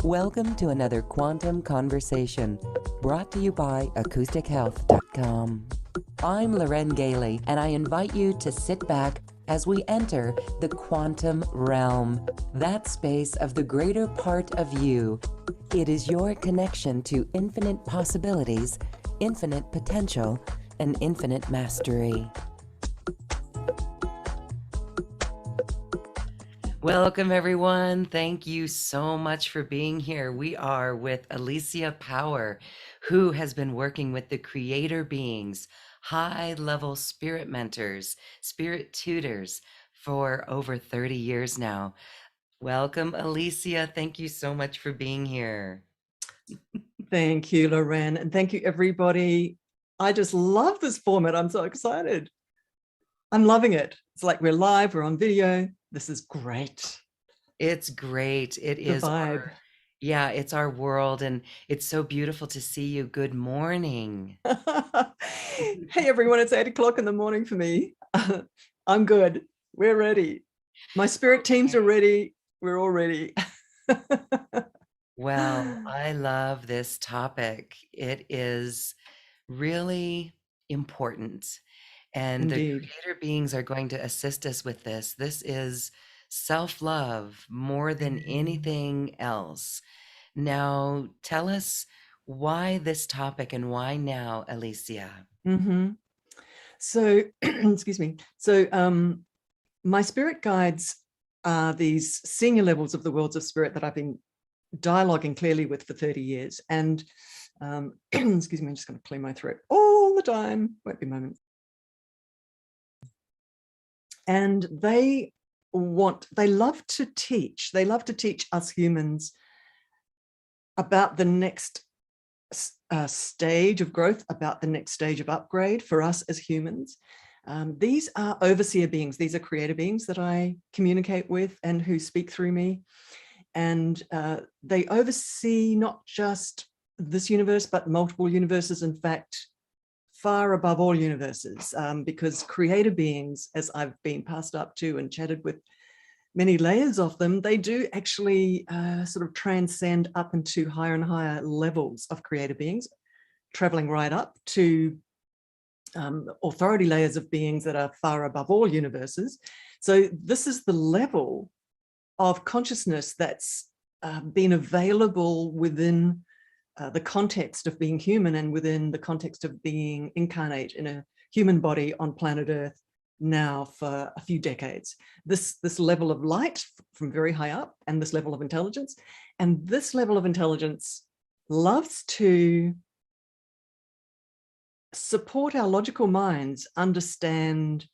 Welcome to another Quantum Conversation, brought to you by AcousticHealth.com. I'm Loren Gailey, and I invite you to sit back as we enter the quantum realm, that space of the greater part of you. It is your connection to infinite possibilities, infinite potential, and infinite mastery. Welcome, everyone. Thank you so much for being here. We are with Alicia Power, who has been working with the creator beings, high-level spirit mentors, spirit tutors for over 30 years now. Welcome, Alicia. Thank you so much for being here. Thank you, Loren, and thank you, everybody. I just love this format. I'm so excited. I'm loving it. It's like we're live, we're on video. This is great. It's great. It is the vibe. Yeah, it's our world, and it's so beautiful to see you. Good morning. Hey, everyone, it's 8 o'clock in the morning for me. I'm good. We're ready. My spirit teams are ready. We're all ready. Well, I love this topic. It is really important. And Indeed. The creator beings are going to assist us with this. This is self-love more than anything else. Now, tell us why this topic and why now, Alicia? So, excuse me. So, my spirit guides are these senior levels of the worlds of spirit that I've been dialoguing clearly with for 30 years. And, excuse me, I'm just going to clear my throat all the time. Won't be a moment. And they love to teach. They love to teach us humans about the next stage of growth, about the next stage of upgrade for us as humans. These are overseer beings. These are creator beings that I communicate with and who speak through me. And they oversee not just this universe, but multiple universes. In fact, far above all universes, because creator beings, as I've been passed up to and chatted with many layers of them, they do actually sort of transcend up into higher and higher levels of creator beings, traveling right up to authority layers of beings that are far above all universes. So this is the level of consciousness that's been available within the context of being human and within the context of being incarnate in a human body on planet Earth now for a few decades. This level of light from very high up, and this level of intelligence. And this level of intelligence loves to support our logical minds understand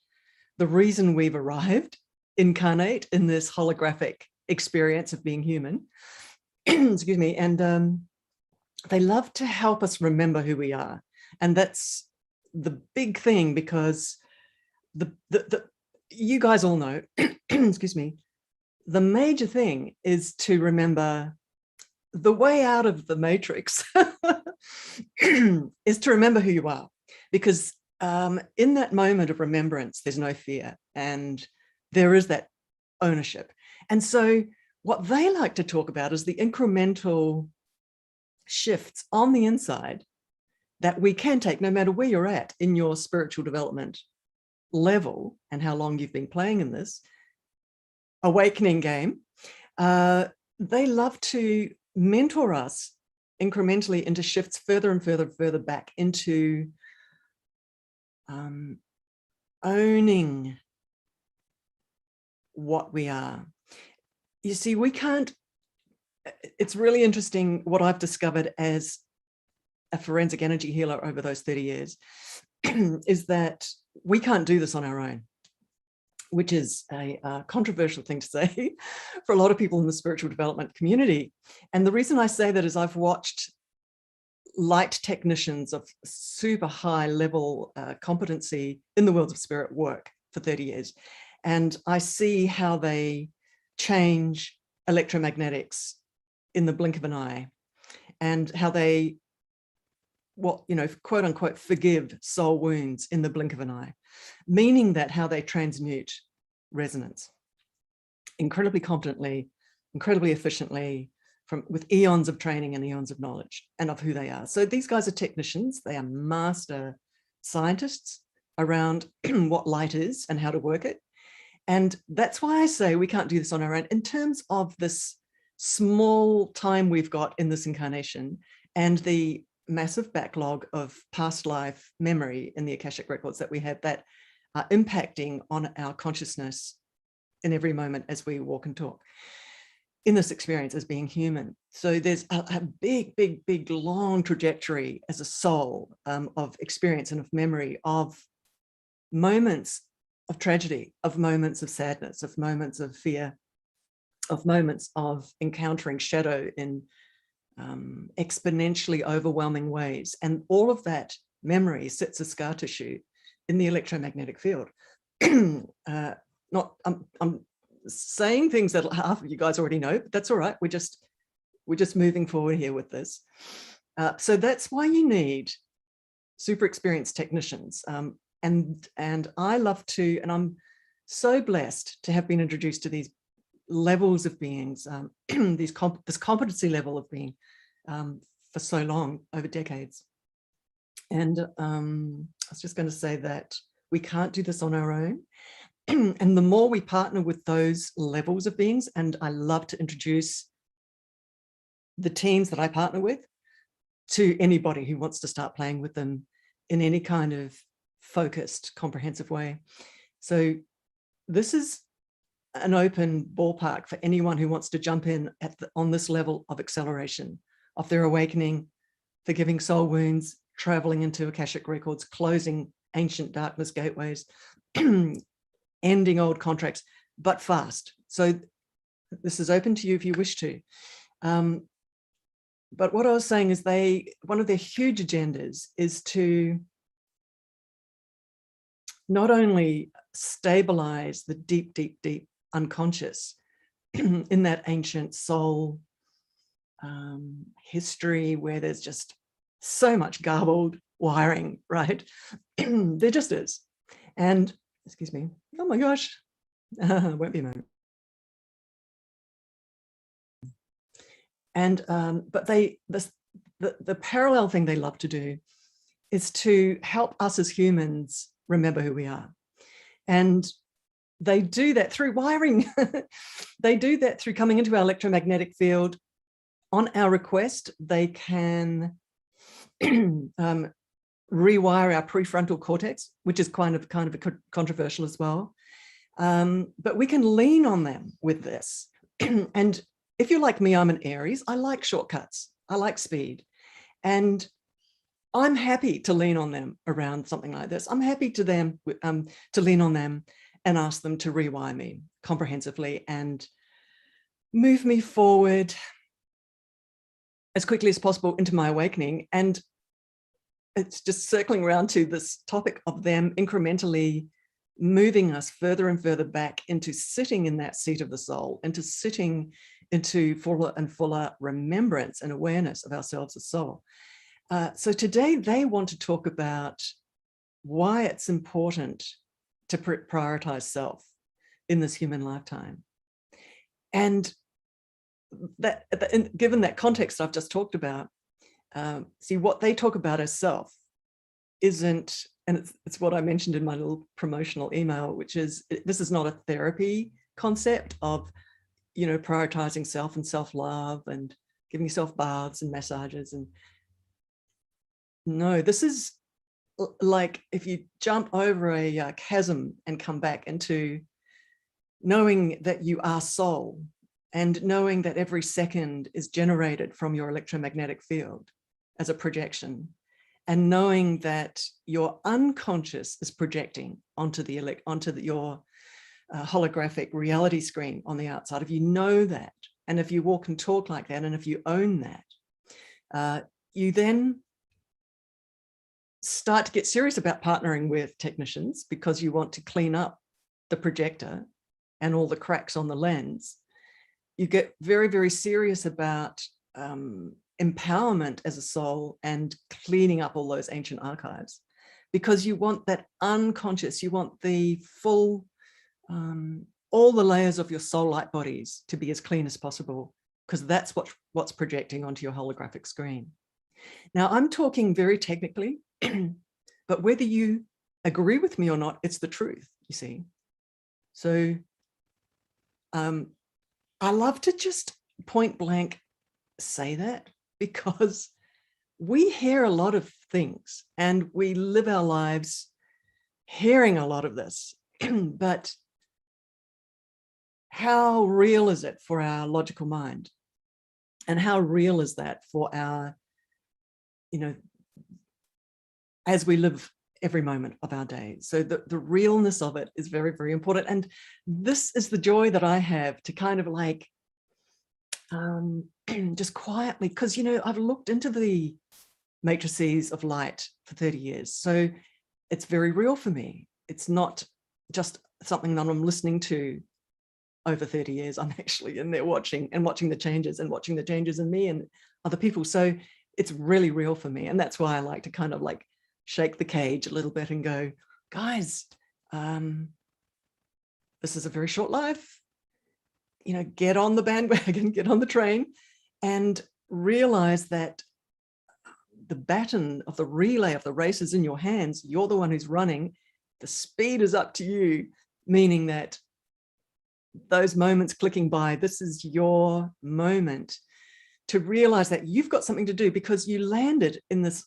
the reason we've arrived incarnate in this holographic experience of being human. Excuse me. And they love to help us remember who we are. And that's the big thing, because you guys all know, excuse me, the major thing is to remember the way out of the matrix is to remember who you are, because in that moment of remembrance, there's no fear and there is that ownership. And so what they like to talk about is the incremental shifts on the inside that we can take no matter where you're at in your spiritual development level and how long you've been playing in this awakening game. They love to mentor us incrementally into shifts further and further back into owning what we are. You see, we can't, it's really interesting what I've discovered as a forensic energy healer over those 30 years is that we can't do this on our own, which is a controversial thing to say for a lot of people in the spiritual development community. And the reason I say that is I've watched light technicians of super high level competency in the worlds of spirit work for 30 years. And I see how they change electromagnetics in the blink of an eye, and how they, quote unquote, forgive soul wounds in the blink of an eye, meaning that how they transmute resonance incredibly competently, incredibly efficiently, with eons of training and eons of knowledge and of who they are. So these guys are technicians. They are master scientists around what light is and how to work it. And that's why I say we can't do this on our own in terms of this small time we've got in this incarnation and the massive backlog of past life memory in the Akashic records that we have that are impacting on our consciousness in every moment as we walk and talk in this experience as being human. So there's a big, big, big, long trajectory as a soul of experience and of memory of moments of tragedy, of moments of sadness, of moments of fear, of moments of encountering shadow in exponentially overwhelming ways. And all of that memory sits as scar tissue in the electromagnetic field. I'm saying things that half of you guys already know, but that's all right. We're just moving forward here with this. So that's why you need super experienced technicians. And I love to, and I'm so blessed to have been introduced to these levels of beings, this competency level of being for so long, over decades. And I was just going to say that we can't do this on our own. And the more we partner with those levels of beings, and I love to introduce the teams that I partner with to anybody who wants to start playing with them in any kind of focused, comprehensive way. So this is an open ballpark for anyone who wants to jump in on this level of acceleration of their awakening, forgiving soul wounds, traveling into Akashic records, closing ancient darkness gateways, ending old contracts, but fast. So this is open to you if you wish to. But what I was saying is one of their huge agendas is to not only stabilize the deep, deep, deep unconscious in that ancient soul history where there's just so much garbled wiring, right? There just is. And excuse me, oh my gosh, won't be a moment. And but the parallel thing they love to do is to help us as humans remember who we are. And they do that through wiring. They do that through coming into our electromagnetic field. On our request, they can rewire our prefrontal cortex, which is kind of controversial as well. But we can lean on them with this. And if you're like me, I'm an Aries. I like shortcuts. I like speed. And I'm happy to lean on them around something like this. I'm happy to lean on them and ask them to rewire me comprehensively and move me forward as quickly as possible into my awakening. And it's just circling around to this topic of them incrementally moving us further and further back into sitting in that seat of the soul, into sitting into fuller and fuller remembrance and awareness of ourselves as soul. So today they want to talk about why it's important to prioritize self in this human lifetime. And given that context I've just talked about, see what they talk about as self isn't, and it's what I mentioned in my little promotional email, which is this is not a therapy concept of, prioritizing self and self-love and giving yourself baths and massages. And no, this is like if you jump over a chasm and come back into knowing that you are soul and knowing that every second is generated from your electromagnetic field as a projection, and knowing that your unconscious is projecting onto your holographic reality screen on the outside. If you know that, and if you walk and talk like that, and if you own that, you then start to get serious about partnering with technicians because you want to clean up the projector and all the cracks on the lens. You get very, very serious about empowerment as a soul and cleaning up all those ancient archives, because you want that unconscious, you want the full, all the layers of your soul light bodies to be as clean as possible because that's what's projecting onto your holographic screen. Now, I'm talking very technically, but whether you agree with me or not, it's the truth, you see. So I love to just point blank say that, because we hear a lot of things and we live our lives hearing a lot of this, but how real is it for our logical mind? And how real is that for our, as we live every moment of our day? So the realness of it is very, very important. And this is the joy that I have to kind of like, just quietly, because, I've looked into the matrices of light for 30 years. So it's very real for me. It's not just something that I'm listening to over 30 years. I'm actually in there watching the changes in me and other people. So it's really real for me. And that's why I like to kind of like shake the cage a little bit and go, guys, this is a very short life. Get on the bandwagon, get on the train, and realize that the baton of the relay of the race is in your hands. You're the one who's running. The speed is up to you, meaning that those moments clicking by, this is your moment to realize that you've got something to do, because you landed in this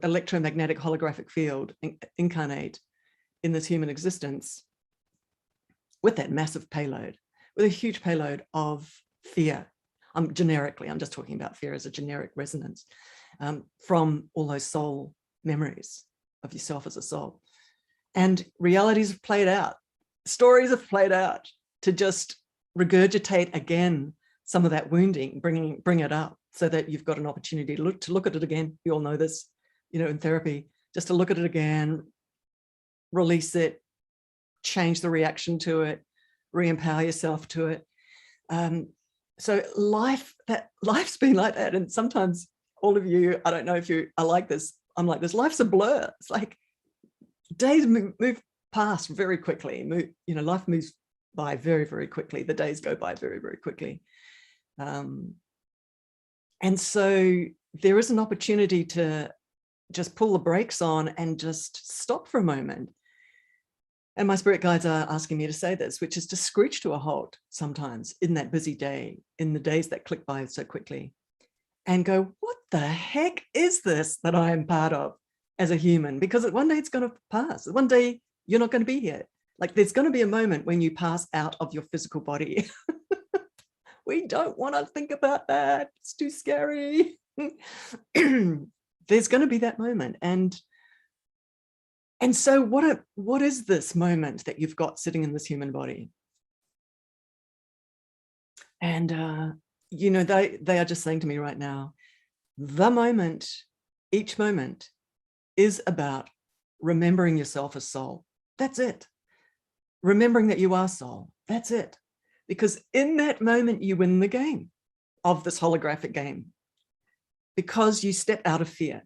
electromagnetic holographic field, incarnate in this human existence with that massive payload, with a huge payload of fear. I'm just talking about fear as a generic resonance from all those soul memories of yourself as a soul. And realities have played out, stories have played out to just regurgitate again some of that wounding, bring it up so that you've got an opportunity to look at it again. You all know this, in therapy, just to look at it again, release it, change the reaction to it, re-empower yourself to it. So life's been like that. And sometimes all of you, I don't know if you are like this, I'm like this, life's a blur. It's like days move past very quickly. Life moves by very, very quickly. The days go by very, very quickly. And so there is an opportunity to just pull the brakes on and just stop for a moment. And my spirit guides are asking me to say this, which is to screech to a halt sometimes in that busy day, in the days that click by so quickly, and go, what the heck is this that I am part of as a human? Because one day it's going to pass. One day you're not going to be here. Like there's going to be a moment when you pass out of your physical body. We don't want to think about that. It's too scary. There's going to be that moment. And so what is this moment that you've got sitting in this human body? And, they are just saying to me right now, the moment, each moment is about remembering yourself as soul. That's it. Remembering that you are soul. That's it. Because in that moment, you win the game of this holographic game, because you step out of fear.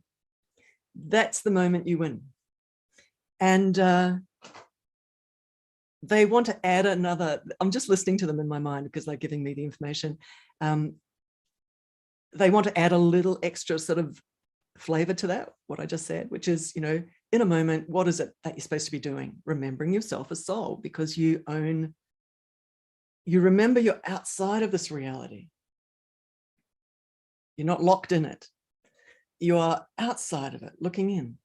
That's the moment you win. And they want to add another, I'm just listening to them in my mind because they're giving me the information. They want to add a little extra sort of flavor to that, what I just said, which is, in a moment, what is it that you're supposed to be doing? Remembering yourself as soul, because you remember you're outside of this reality. You're not locked in it. You are outside of it, looking in.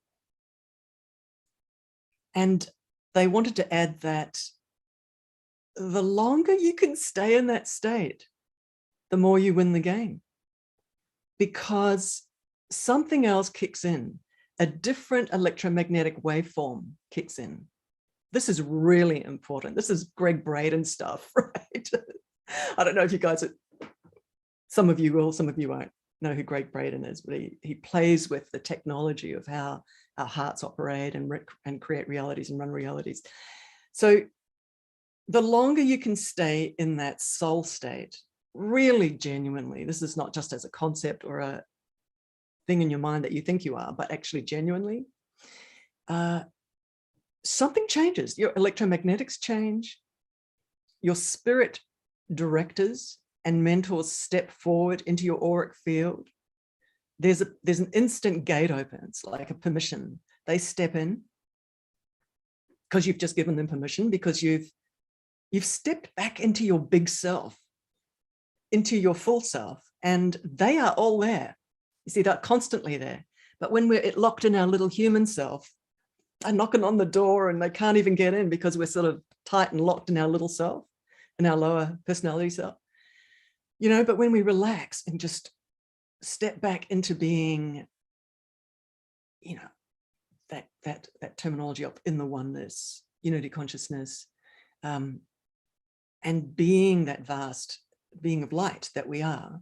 And they wanted to add that the longer you can stay in that state, the more you win the game, because something else kicks in, a different electromagnetic waveform kicks in. This is really important. This is Greg Braden stuff, right? I don't know if you guys, some of you will, some of you won't know who Greg Braden is, but he plays with the technology of how our hearts operate and create realities and run realities. So the longer you can stay in that soul state, really genuinely, this is not just as a concept or a thing in your mind that you think you are, but actually genuinely, something changes. Your electromagnetics change, your spirit directors and mentors step forward into your auric field, there's an instant gate open. It's like a permission. They step in because you've just given them permission, because you've stepped back into your big self, into your full self, and they are all there. You see, they're constantly there. But when we're locked in our little human self, they're knocking on the door and they can't even get in because we're sort of tight and locked in our little self, in our lower personality self. You know, but when we relax and just step back into being, you know, that terminology of in the oneness, unity consciousness, and being that vast being of light that we are,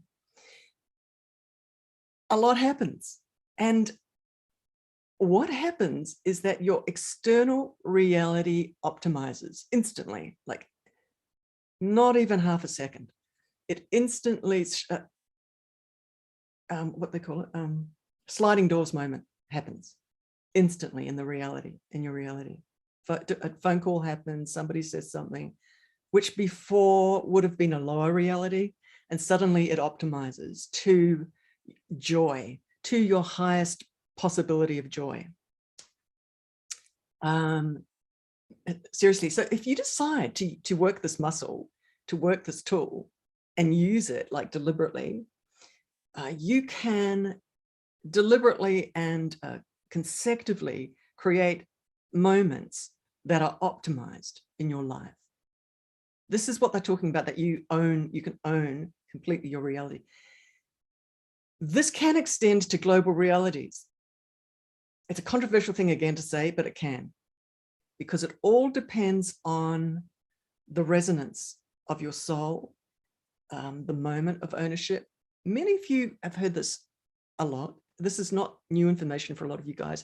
a lot happens. And what happens is that your external reality optimizes instantly, like not even half a second. It instantly, what they call it, sliding doors moment happens instantly in the reality, in your reality. A phone call happens, somebody says something, which before would have been a lower reality, and suddenly it optimizes to joy, to your highest possibility of joy. Seriously, so if you decide to work this muscle, to work this tool and use it like deliberately, you can deliberately and consecutively create moments that are optimized in your life. This is what they're talking about, that you can own completely your reality. This can extend to global realities. It's a controversial thing again to say, but it can, because it all depends on the resonance of your soul, the moment of ownership. Many of you have heard this a lot. This is not new information for a lot of you guys,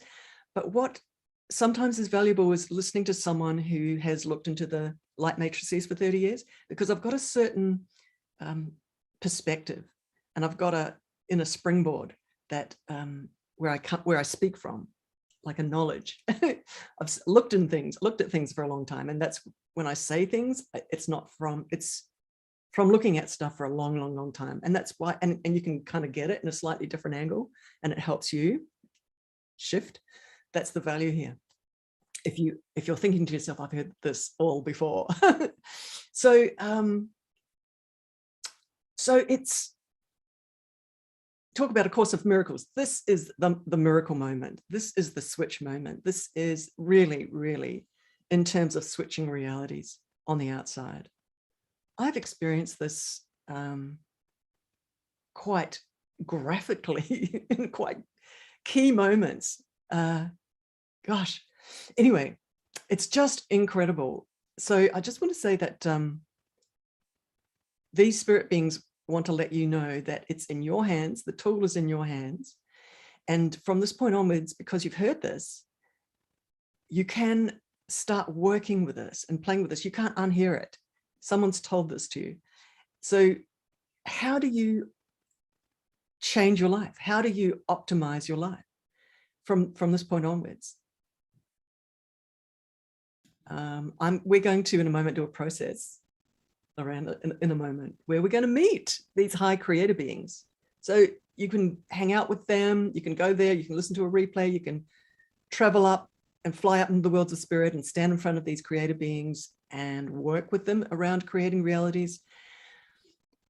but what sometimes is valuable is listening to someone who has looked into the light matrices for 30 years, because I've got a certain perspective, and I've got a inner springboard that where I speak from, like a knowledge. I've looked at things for a long time, and that's when I say things, it's from looking at stuff for a long time. And that's why, and you can kind of get it in a slightly different angle, and it helps you shift. That's the value here. If you're thinking to yourself, I've heard this all before. So it's, talk about A Course of Miracles. This is the miracle moment. This is the switch moment. This is really in terms of switching realities on the outside. I've experienced this quite graphically in quite key moments. Gosh, anyway, it's just incredible. So I just want to say that these spirit beings want to let you know that it's in your hands. The tool is in your hands. And from this point onwards, because you've heard this, you can start working with this and playing with this. You can't unhear it. Someone's told this to you. So how do you change your life? How do you optimize your life from this point onwards? We're going to, in a moment, do a process around in a moment where we're going to meet these high creator beings. So you can hang out with them, you can go there, you can listen to a replay, you can travel up and fly up into the worlds of spirit and stand in front of these creator beings and work with them around creating realities,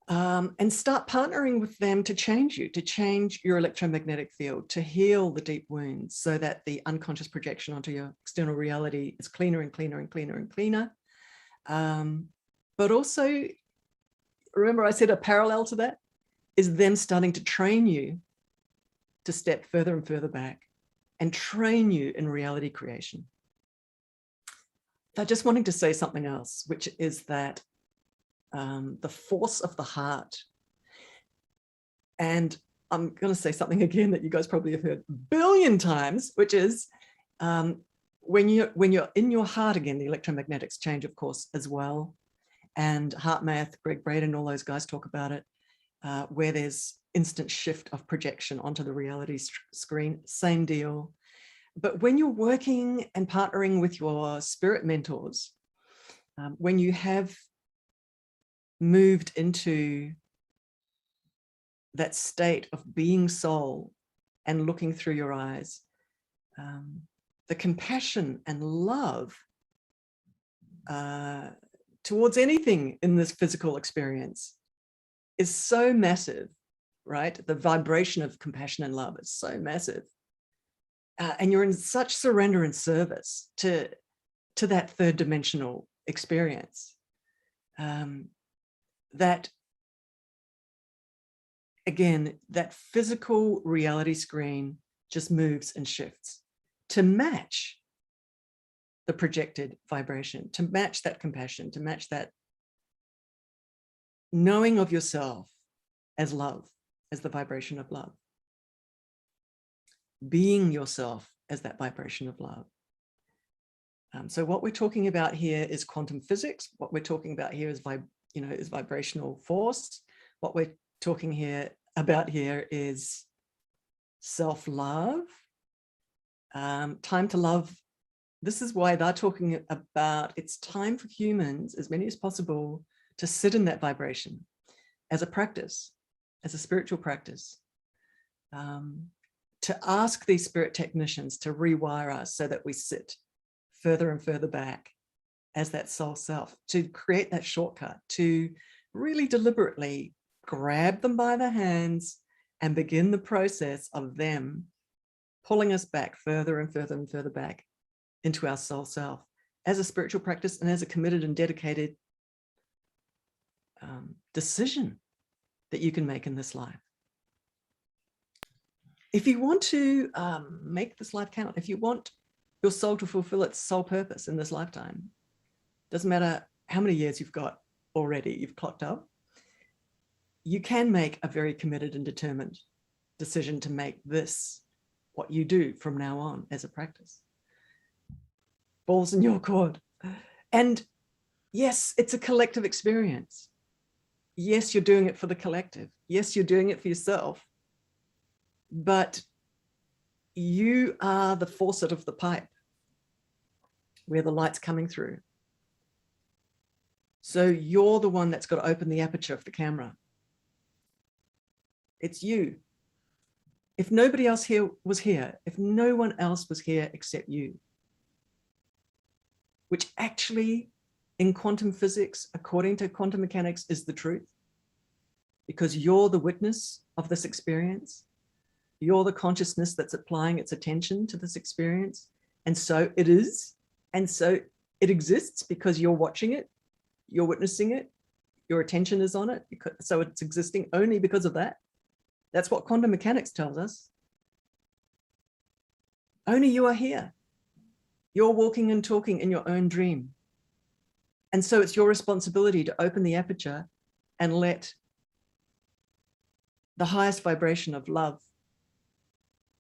and start partnering with them to change you, to change your electromagnetic field, to heal the deep wounds so that the unconscious projection onto your external reality is cleaner and cleaner and cleaner and cleaner. But also, remember I said a parallel to that is them starting to train you to step further and further back and train you in reality creation. They're just wanting to say something else, which is that the force of the heart. And I'm going to say something again that you guys probably have heard a billion times, which is when you're in your heart again, the electromagnetics change, of course, as well. And heart math, Greg Braden, all those guys talk about it, where there's instant shift of projection onto the reality screen, same deal. But when you're working and partnering with your spirit mentors, when you have moved into that state of being soul and looking through your eyes, the compassion and love towards anything in this physical experience is so massive, right? The vibration of compassion and love is so massive. And you're in such surrender and service to that third dimensional experience, that, again, that physical reality screen just moves and shifts to match the projected vibration, to match that compassion, to match that knowing of yourself as love, as the vibration of love, being yourself as that vibration of love. So what we're talking about here is quantum physics. What we're talking about here is is vibrational force. What we're talking about here is self-love, time to love. This is why they're talking about it's time for humans, as many as possible, to sit in that vibration as a practice, as a spiritual practice, to ask these spirit technicians to rewire us so that we sit further and further back as that soul self, to create that shortcut, to really deliberately grab them by the hands and begin the process of them pulling us back further and further and further back into our soul self as a spiritual practice and as a committed and dedicated decision that you can make in this life. If you want to make this life count, if you want your soul to fulfill its soul purpose in this lifetime, doesn't matter how many years you've got already, you've clocked up, you can make a very committed and determined decision to make this what you do from now on as a practice. Balls in your court. And yes, it's a collective experience. Yes, you're doing it for the collective. Yes, you're doing it for yourself. But you are the faucet of the pipe where the light's coming through. So you're the one that's got to open the aperture of the camera. It's you. If nobody else here was here, if no one else was here except you, which actually in quantum physics, according to quantum mechanics, is the truth, because you're the witness of this experience. You're the consciousness that's applying its attention to this experience. And so it is. And so it exists because you're watching it, you're witnessing it, your attention is on it. So it's existing only because of that. That's what quantum mechanics tells us. Only you are here. You're walking and talking in your own dream. And so it's your responsibility to open the aperture and let the highest vibration of love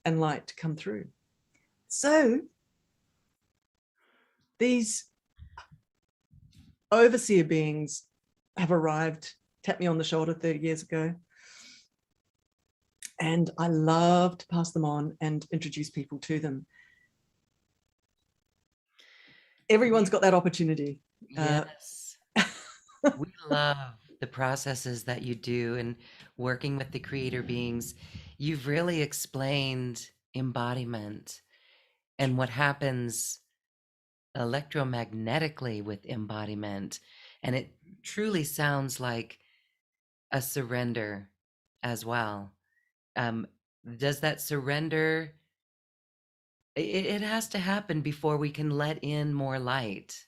and light come through. So these overseer beings have arrived, tapped me on the shoulder 30 years ago. And I love to pass them on and introduce people to them. Everyone's got that opportunity. Yes. We love the processes that you do and working with the creator beings. You've really explained embodiment and what happens electromagnetically with embodiment. And it truly sounds like a surrender as well. Does that surrender, it has to happen before we can let in more light.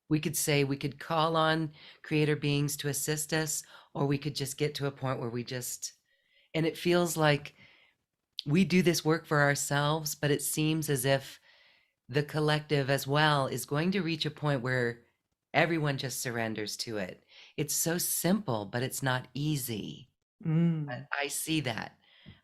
We could call on creator beings to assist us, or we could just get to a point where and it feels like we do this work for ourselves, but it seems as if the collective as well is going to reach a point where everyone just surrenders to it. It's so simple, but it's not easy. I see that.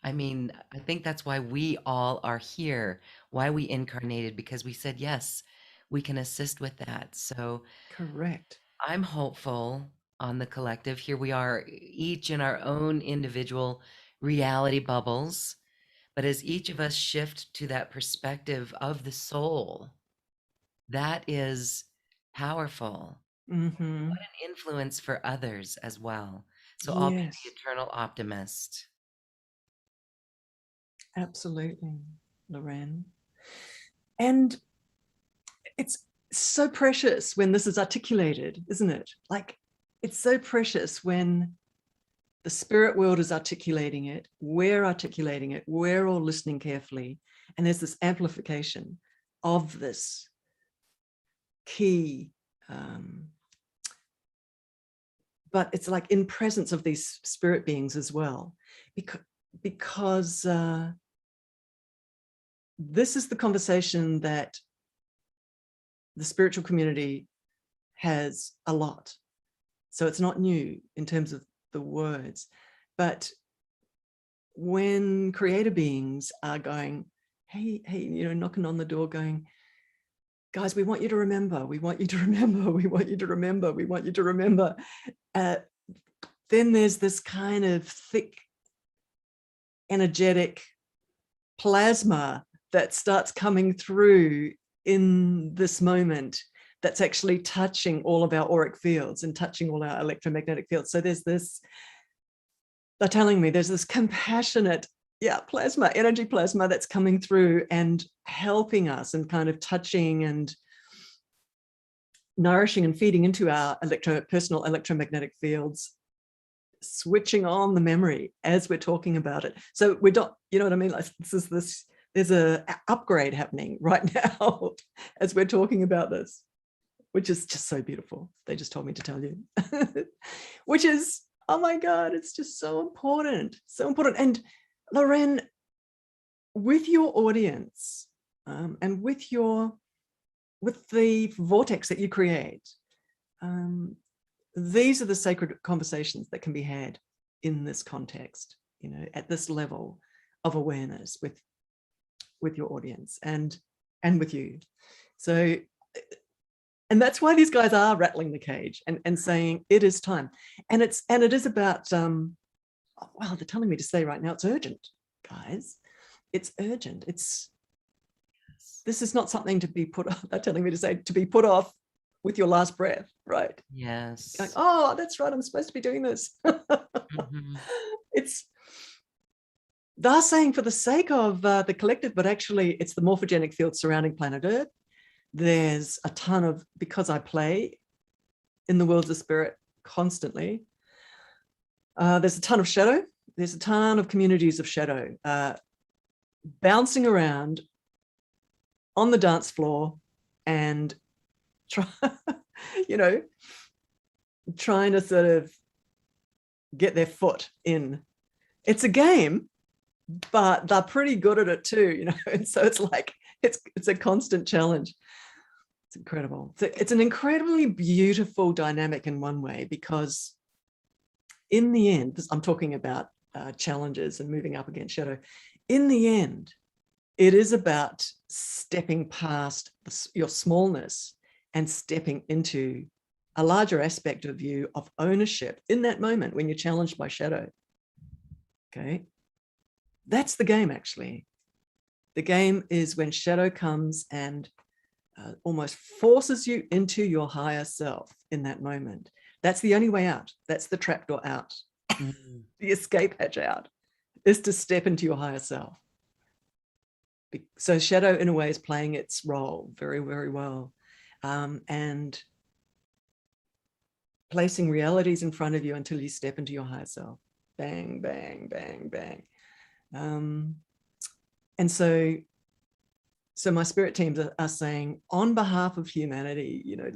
I mean, I think that's why we all are here, why we incarnated, because we said, yes, we can assist with that. So Correct. I'm hopeful on the collective. Here we are, each in our own individual reality bubbles. But as each of us shift to that perspective of the soul, that is powerful. Mm-hmm. What an influence for others as well. So I'll be Yes, the eternal optimist. absolutely, Loren. And it's so precious when this is articulated, isn't it? Like, it's so precious when the spirit world is articulating it, we're articulating it, we're all listening carefully, and there's this amplification of this key, but it's like in presence of these spirit beings as well, because this is the conversation that the spiritual community has a lot. So it's not new in terms of the words, but when creator beings are going, hey, you know, knocking on the door going, guys, we want you to remember, we want you to remember, we want you to remember, we want you to remember. Then there's this kind of thick, energetic plasma that starts coming through in this moment that's actually touching all of our auric fields and touching all our electromagnetic fields. So there's this, they're telling me there's this compassionate, plasma, energy plasma that's coming through and helping us and kind of touching and nourishing and feeding into our personal electromagnetic fields, switching on the memory as we're talking about it. So we're not, you know what I mean? Like there's a upgrade happening right now as we're talking about this, which is just so beautiful. They just told me to tell you, which is, oh my God, it's just so important, so important. And Loren, with your audience and with the vortex that you create, these are the sacred conversations that can be had in this context, you know, at this level of awareness with your audience and with you. So, and that's why these guys are rattling the cage and saying it is time. And it is about, wow, they're telling me to say right now, it's urgent, guys. It's urgent. This is not something to be put off. They're telling me to say to be put off with your last breath, right? Yes. Going, oh, that's right, I'm supposed to be doing this. Mm-hmm. They're saying for the sake of the collective, but actually it's the morphogenic field surrounding planet Earth. There's a ton of, because I play in the worlds of spirit constantly, there's a ton of shadow. There's a ton of communities of shadow bouncing around on the dance floor and trying to sort of get their foot in. It's a game, but they're pretty good at it too, you know. And so it's like it's a constant challenge. It's incredible. It's an incredibly beautiful dynamic in one way, because in the end, I'm talking about challenges and moving up against shadow. In the end, it is about stepping past your smallness and stepping into a larger aspect of you of ownership in that moment when you're challenged by shadow. Okay. That's the game, actually. The game is when shadow comes and almost forces you into your higher self in that moment. That's the only way out. That's the trapdoor out. Mm-hmm. The escape hatch out is to step into your higher self. So shadow, in a way, is playing its role very, very well. And placing realities in front of you until you step into your higher self. Bang, bang, bang, bang. And so my spirit teams are saying, on behalf of humanity, you know,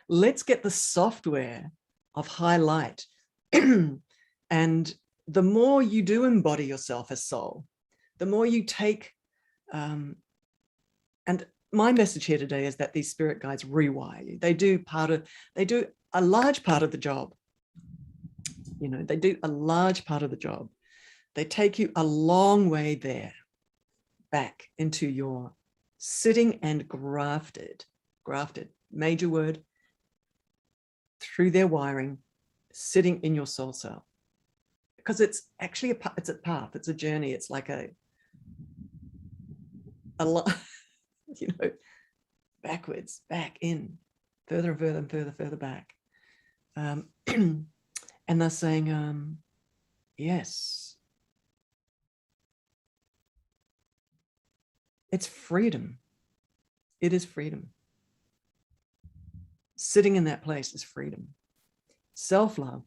let's get the software of high light. And the more you do embody yourself as soul, the more you take, and my message here today is that these spirit guides rewire you. They do a large part of the job. You know, they do a large part of the job. They take you a long way there, back into your sitting and grafted, major word, through their wiring, sitting in your soul self. Because it's actually a path, it's a journey. It's like a lot, you know, backwards, back in, further and further and further back. And they're saying, yes, it's freedom. It is freedom. Sitting in that place is freedom. Self-love,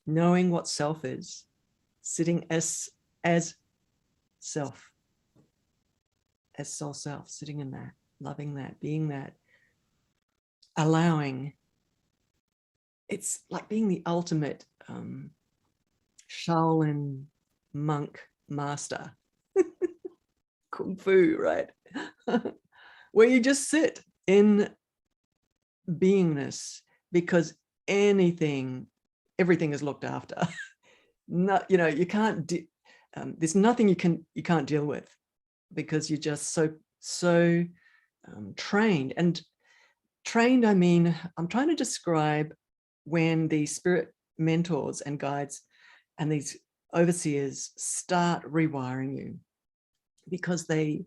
knowing what self is, sitting as self, as soul self, sitting in that, loving that, being that, allowing. It's like being the ultimate Shaolin monk master. Kung Fu, right? Where you just sit in beingness, because everything is looked after. Not, you can't there's nothing you can't deal with, because you're just so trained. And trained, I mean, I'm trying to describe when the spirit mentors and guides and these overseers start rewiring you, because they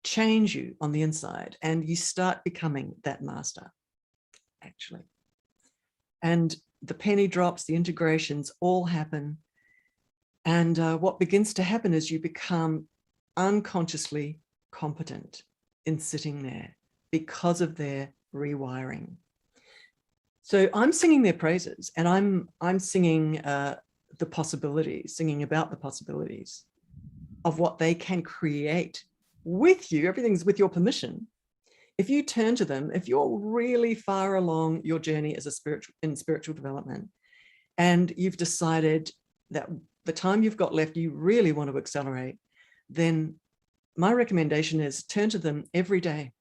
change you on the inside and you start becoming that master, actually. And the penny drops, the integrations all happen. And what begins to happen is you become unconsciously competent in sitting there because of their rewiring. So I'm singing their praises, and I'm singing the possibilities, singing about the possibilities of what they can create with you. Everything's with your permission. If you turn to them, if you're really far along your journey as in spiritual development, and you've decided that the time you've got left, you really want to accelerate, then my recommendation is turn to them every day.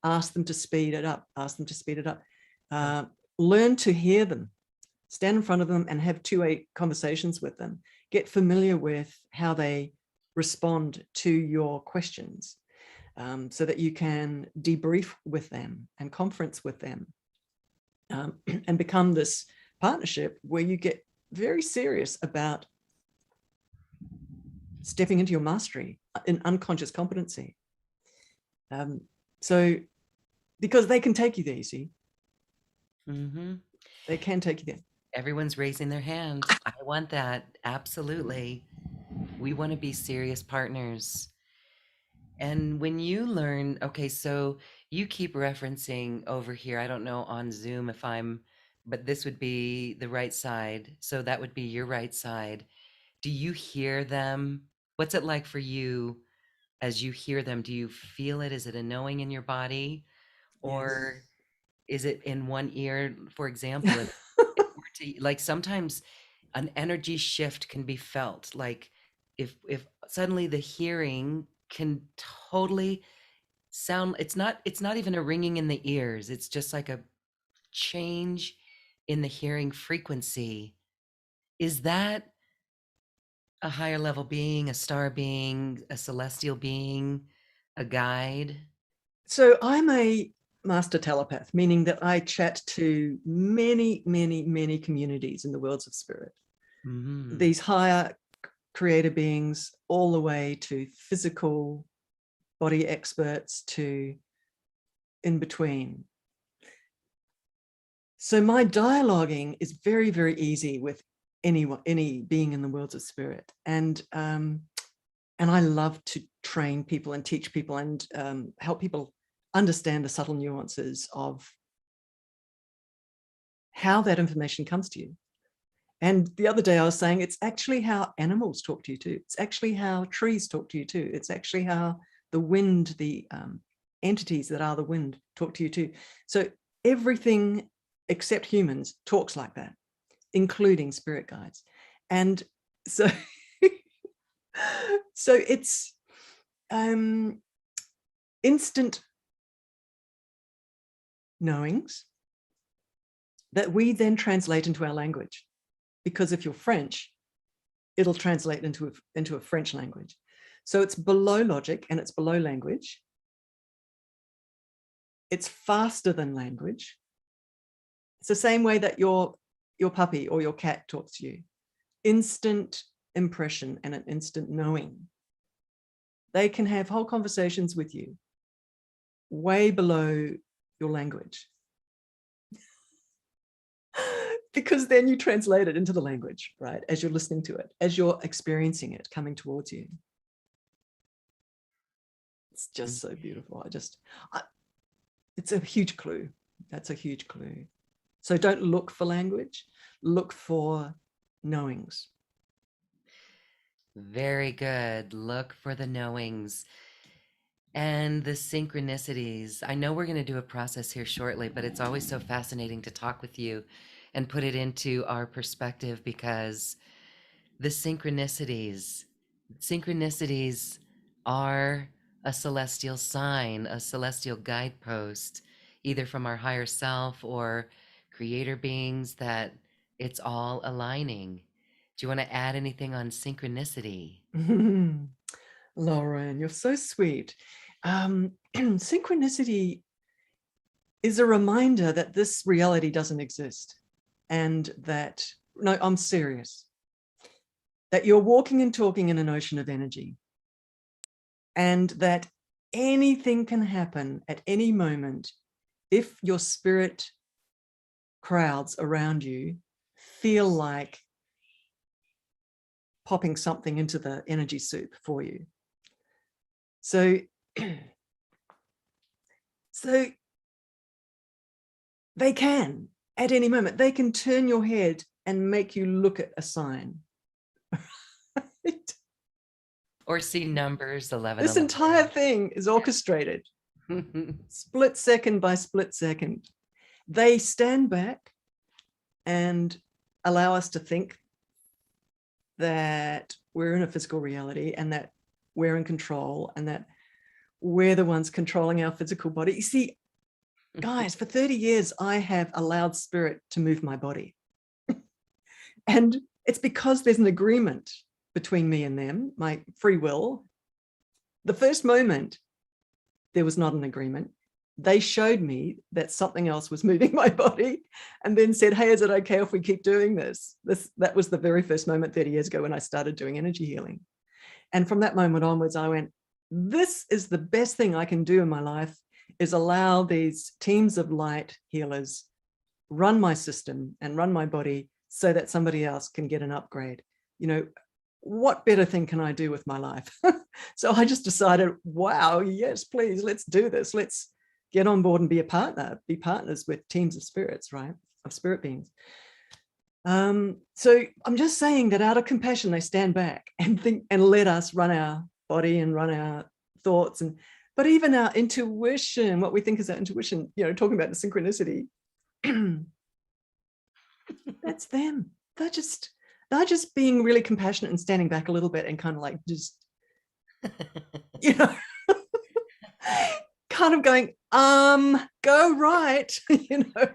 Ask them to speed it up. Ask them to speed it up. Learn to hear them. Stand in front of them and have two-way conversations with them. Get familiar with how they respond to your questions, so that you can debrief with them and conference with them, and become this partnership where you get very serious about stepping into your mastery in unconscious competency. So, because they can take you there, you see. Mm-hmm. They can take you there. Everyone's raising their hand. I want that. Absolutely. We want to be serious partners. And when you learn, okay, so you keep referencing over here, I don't know on Zoom if but this would be the right side. So that would be your right side. Do you hear them? What's it like for you as you hear them? Do you feel it? Is it a knowing in your body? Or Yes. is it in one ear, for example? Like sometimes an energy shift can be felt. Like if suddenly the hearing can totally sound, it's not even a ringing in the ears. It's just like a change in the hearing frequency. Is that a higher level being, a star being, a celestial being, a guide? So I'm a master telepath, meaning that I chat to many, many, many communities in the worlds of spirit. Mm-hmm. These higher creator beings, all the way to physical body experts, to in between. So my dialoguing is very, very easy with any being in the worlds of spirit. And I love to train people and teach people and help people understand the subtle nuances of how that information comes to you. And the other day I was saying, it's actually how animals talk to you too. It's actually how trees talk to you too. It's actually how the wind, the entities that are the wind talk to you too. So everything except humans talks like that, including spirit guides. And so, so it's instant knowings that we then translate into our language. Because if you're French, it'll translate into a French language. So it's below logic and it's below language. It's faster than language. It's the same way that your puppy or your cat talks to you. Instant impression and an instant knowing. They can have whole conversations with you way below your language. because then you translate it into the language, right? As you're listening to it, as you're experiencing it coming towards you. It's just so beautiful. It's a huge clue. That's a huge clue. So don't look for language, look for knowings. Very good. Look for the knowings and the synchronicities. I know we're going to do a process here shortly, but it's always so fascinating to talk with you and put it into our perspective, because the synchronicities are a celestial sign, a celestial guidepost, either from our higher self or creator beings, that it's all aligning. Do you want to add anything on synchronicity? Lauren, you're so sweet. Synchronicity is a reminder that this reality doesn't exist, and that, no, I'm serious, that you're walking and talking in an ocean of energy, and that anything can happen at any moment if your spirit crowds around you feel like popping something into the energy soup for you. So they can, at any moment, they can turn your head and make you look at a sign. Right? Or see numbers 11. This entire thing is orchestrated, split second by split second. They stand back and allow us to think that we're in a physical reality and that we're in control and that we're the ones controlling our physical body. You see, guys, for 30 years, I have allowed spirit to move my body. And it's because there's an agreement between me and them, my free will. The first moment, there was not an agreement. They showed me that something else was moving my body, and then said, hey, is it okay if we keep doing this? That was the very first moment 30 years ago when I started doing energy healing. And from that moment onwards, I went, this is the best thing I can do in my life, is allow these teams of light healers run my system and run my body so that somebody else can get an upgrade. You know, what better thing can I do with my life? So I just decided, wow, yes, please, let's do this. Let's get on board and be a partner, be partners with teams of spirits, right? Of spirit beings. So I'm just saying that out of compassion, they stand back and think and let us run our body and run our thoughts, but even our intuition, what we think is our intuition, you know, talking about the synchronicity, that's them. They're just being really compassionate and standing back a little bit and kind of like just, you know, kind of going, go right, you know.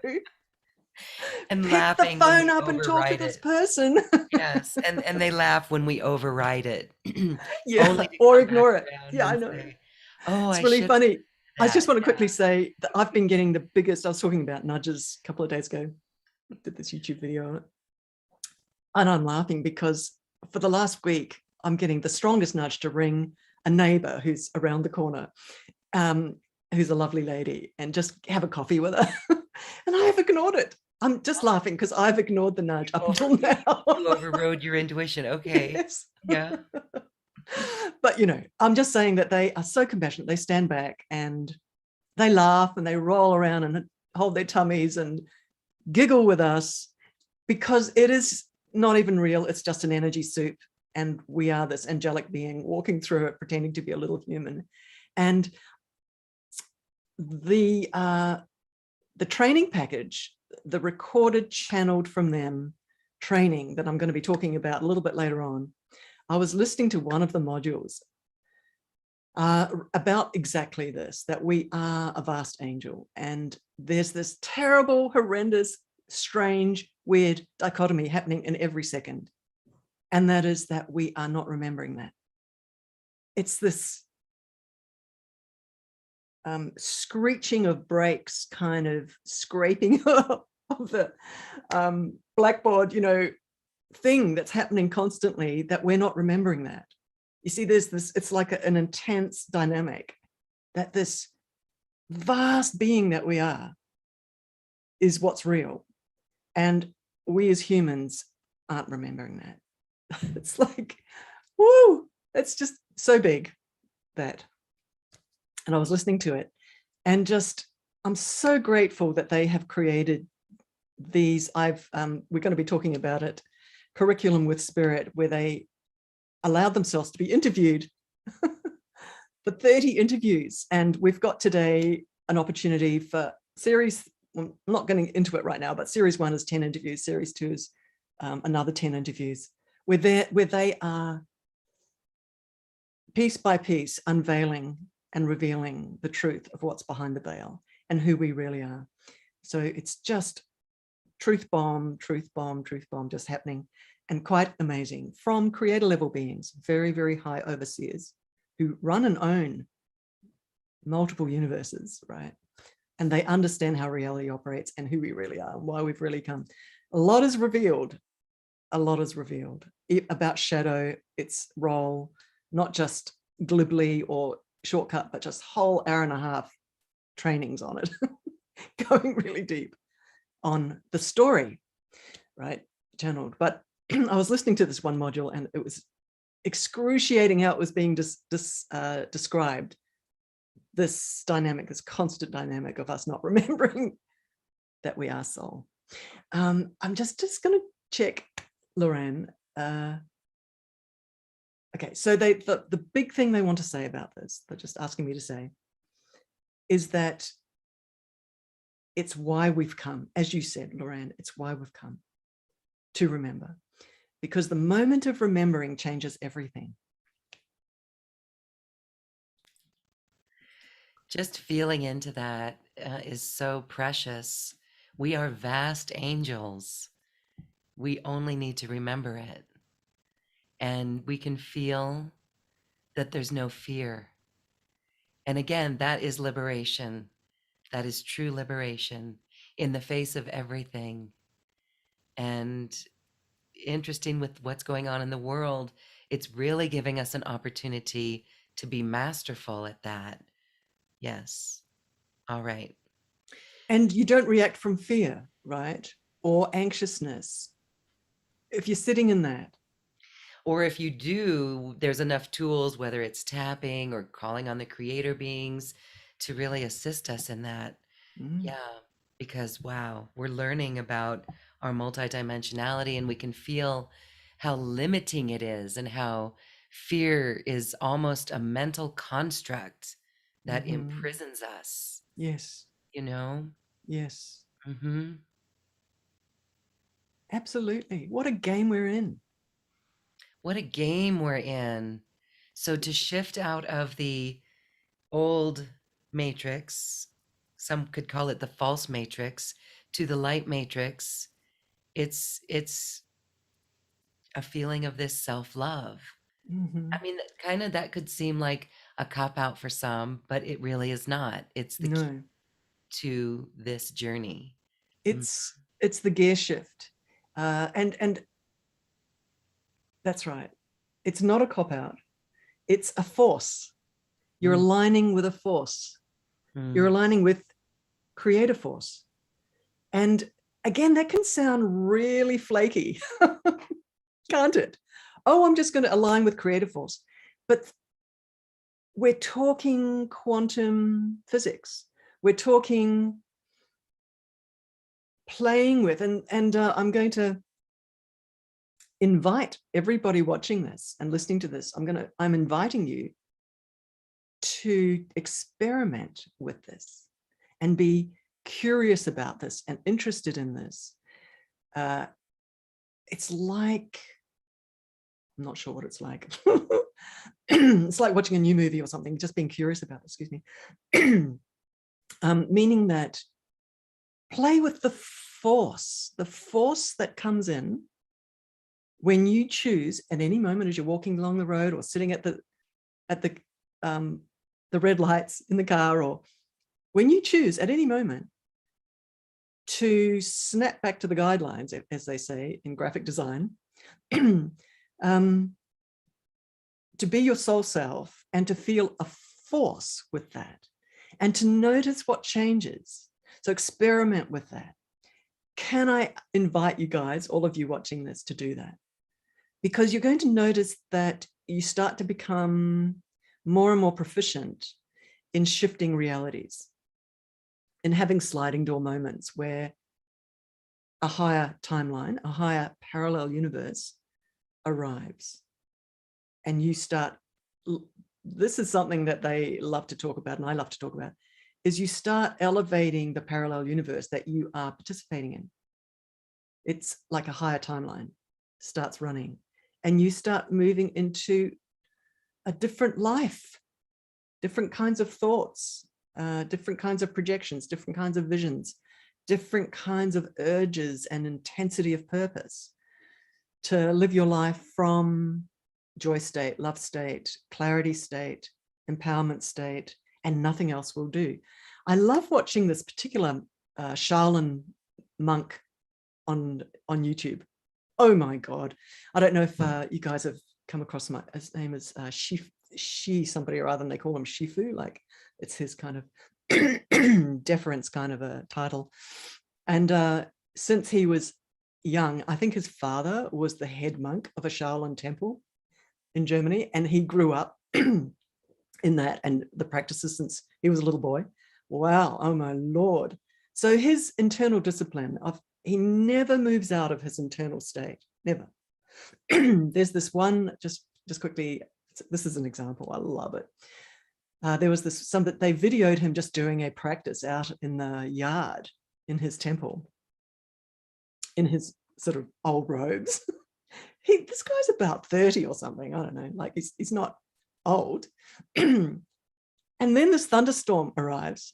And pick laughing the phone when we up and talk to this override it. person. Yes, and they laugh when we override it. Yeah, Only to or come back ignore it. around Yeah, I and know. say, oh, It's I really should funny. I just that. want to Yeah. quickly say that I've been getting the biggest, I was talking about nudges a couple of days ago, did this YouTube video on it. And I'm laughing because for the last week, I'm getting the strongest nudge to ring a neighbor who's around the corner, who's a lovely lady, and just have a coffee with her. And I have ignored it. I'm just laughing because I've ignored the nudge up until now. You overrode your intuition. Okay. Yes. Yeah. But, you know, I'm just saying that they are so compassionate. They stand back and they laugh and they roll around and hold their tummies and giggle with us, because it is not even real. It's just an energy soup. And we are this angelic being walking through it, pretending to be a little human. And the training package, the recorded, channeled from them training that I'm going to be talking about a little bit later on, I was listening to one of the modules about exactly this, that we are a vast angel. And there's this terrible, horrendous, strange, weird dichotomy happening in every second. And that is that we are not remembering that. It's this screeching of brakes, kind of scraping of the blackboard, you know, thing that's happening constantly, that we're not remembering that. You see, there's this, it's like an intense dynamic, that this vast being that we are is what's real. And we as humans aren't remembering that. It's like, woo, it's just so big that. And I was listening to it and just, I'm so grateful that they have created these, we're going to be talking about it, Curriculum with Spirit, where they allowed themselves to be interviewed for 30 interviews. And we've got today an opportunity for series, I'm not getting into it right now, but series 1 is 10 interviews, series 2 is another 10 interviews, where they are piece by piece unveiling and revealing the truth of what's behind the veil and who we really are. So it's just truth bomb, just happening, and quite amazing from creator level beings, very, very high overseers who run and own multiple universes, right? And they understand how reality operates and who we really are, why we've really come. A lot is revealed about shadow, its role, not just glibly or shortcut, but just whole hour and a half trainings on it, going really deep on the story, right? Channeled. But I was listening to this one module and it was excruciating how it was being described. This dynamic, this constant dynamic of us not remembering that we are soul. I'm just going to check, Lorraine. Okay, so the big thing they want to say about this, they're just asking me to say, is that it's why we've come. As you said, Lorraine, it's why we've come, to remember. Because the moment of remembering changes everything. Just feeling into that is so precious. We are vast angels. We only need to remember it. And we can feel that there's no fear. And again, that is liberation. That is true liberation in the face of everything. And interesting with what's going on in the world, it's really giving us an opportunity to be masterful at that. Yes. All right. And you don't react from fear, right? Or anxiousness. If you're sitting in that. Or if you do, there's enough tools, whether it's tapping or calling on the creator beings, to really assist us in that. Yeah, because wow, we're learning about our multidimensionality and we can feel how limiting it is and how fear is almost a mental construct that imprisons us. Yes. You know? Yes. Mm-hmm. Absolutely. What a game we're in. What a game we're in. So to shift out of the old matrix, some could call it the false matrix, to the light matrix, it's a feeling of this self-love. I mean, kind of that could seem like a cop out for some, but it really is not. It's the key to this journey. It's the gear shift. And that's right. It's not a cop out. It's a force. You're aligning with a force. You're aligning with creative force. And again, that can sound really flaky, can't it? Oh, I'm just going to align with creative force. But we're talking quantum physics. We're talking playing with, and I'm going to invite everybody watching this and listening to this. I'm inviting you to experiment with this and be curious about this and interested in this. It's like, I'm not sure what it's like. It's like watching a new movie or something, just being curious about it, excuse me. Meaning that play with the force that comes in when you choose at any moment as you're walking along the road or sitting at the red lights in the car, or when you choose at any moment to snap back to the guidelines, as they say in graphic design, to be your soul self and to feel a force with that and to notice what changes. So experiment with that. can I invite you guys, all of you watching this, to do that? Because you're going to notice that you start to become more and more proficient in shifting realities, in having sliding door moments where a higher timeline, a higher parallel universe arrives. And you start, this is something that they love to talk about, and I love to talk about, is you start elevating the parallel universe that you are participating in. It's like a higher timeline starts running, and you start moving into a different life, different kinds of thoughts, different kinds of projections, different kinds of visions, different kinds of urges and intensity of purpose to live your life from joy state, love state, clarity state, empowerment state, and nothing else will do. I love watching this particular Shaolin monk on YouTube. Oh my God. I don't know if you guys have come across his name is Shi somebody or other, and they call him Shifu, like it's his kind of deference kind of a title. And since he was young, I think his father was the head monk of a Shaolin temple in Germany, and he grew up in that and the practices since he was a little boy. Wow, oh my Lord. So his internal discipline of, he never moves out of his internal state, never. There's this one, just quickly, this is an example, I love it. There was this, they videoed him just doing a practice out in the yard in his temple, in his sort of old robes. This guy's about 30 or something, I don't know, like he's not old. And then this thunderstorm arrives,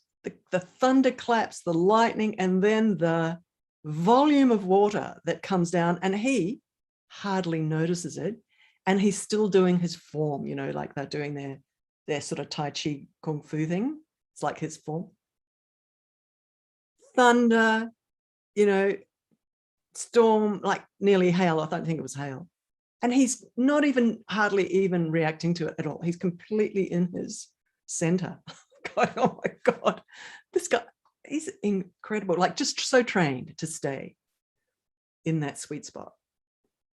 the thunder claps, the lightning, and then the volume of water that comes down, and he hardly notices it. And he's still doing his form, you know, like they're doing their sort of Tai Chi Kung Fu thing. It's like his form. Thunder, you know, storm, like nearly hail. I don't think it was hail. And he's not even, hardly even reacting to it at all. He's completely in his center. Going, oh my God, this guy, he's incredible. Like just so trained to stay in that sweet spot.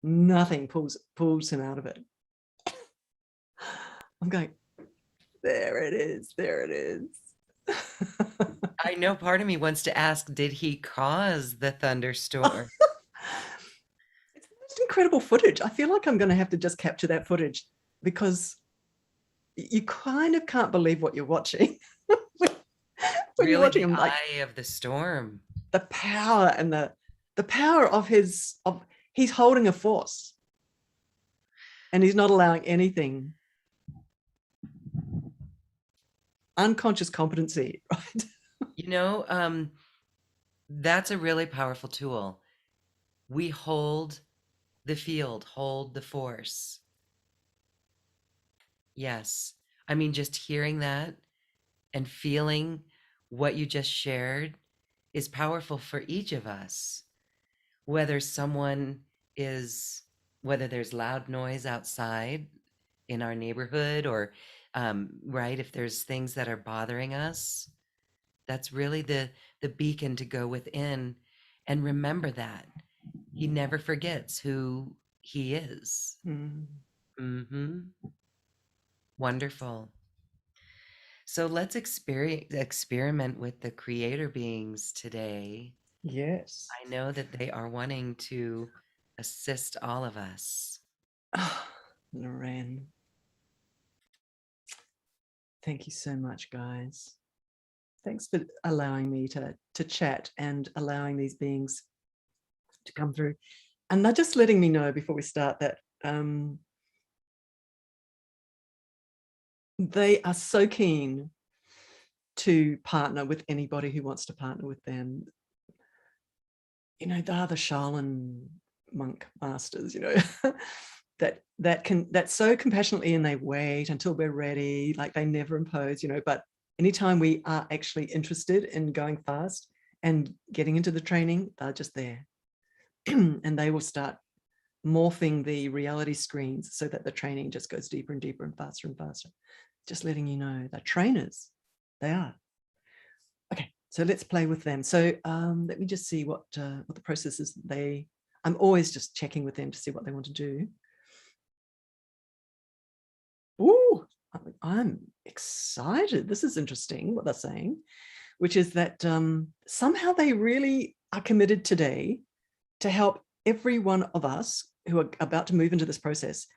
Nothing pulls him out of it. I'm going, there it is, there it is. I know part of me wants to ask, did he cause the thunderstorm? It's the most incredible footage. I feel like I'm going to have to just capture that footage, because you kind of can't believe what you're watching. when really, you're watching the him, like eye of the storm. The power and the power of he's holding a force, and he's not allowing anything. Unconscious competency, right? You know, that's a really powerful tool. We hold the field, hold the force. Yes. I mean, just hearing that and feeling what you just shared is powerful for each of us. Whether there's loud noise outside in our neighborhood, or, right, if there's things that are bothering us, that's really the beacon to go within and remember that he never forgets who he is. Wonderful. So let's experiment with the creator beings today. Yes. I know that they are wanting to assist all of us. Oh, Loren. Thank you so much, guys. Thanks for allowing me to chat and allowing these beings to come through. And they're just letting me know before we start that they are so keen to partner with anybody who wants to partner with them. You know, they are the Shaolin monk masters, you know, that's so compassionately, and they wait until we're ready, like they never impose, you know, but anytime we are actually interested in going fast and getting into the training, they're just there. And they will start morphing the reality screens so that the training just goes deeper and deeper and faster and faster. Just letting you know, they're trainers. They are. Okay, So let's play with them. So let me just see what the process is. I'm always just checking with them to see what they want to do. Ooh, I'm excited. This is interesting what they're saying, which is that somehow they really are committed today to help every one of us who are about to move into this process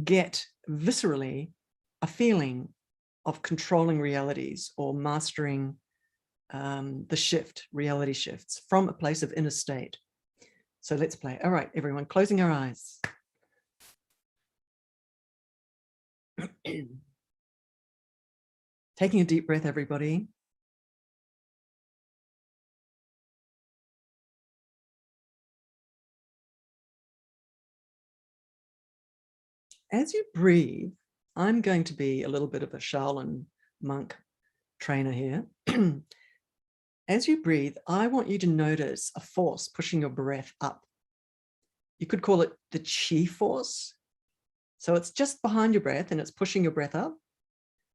get viscerally a feeling of controlling realities or mastering reality shifts from a place of inner state. So let's play. All right, everyone, closing our eyes. Taking a deep breath, everybody. As you breathe, I'm going to be a little bit of a Shaolin monk trainer here. As you breathe, I want you to notice a force pushing your breath up. You could call it the chi force. So it's just behind your breath and it's pushing your breath up.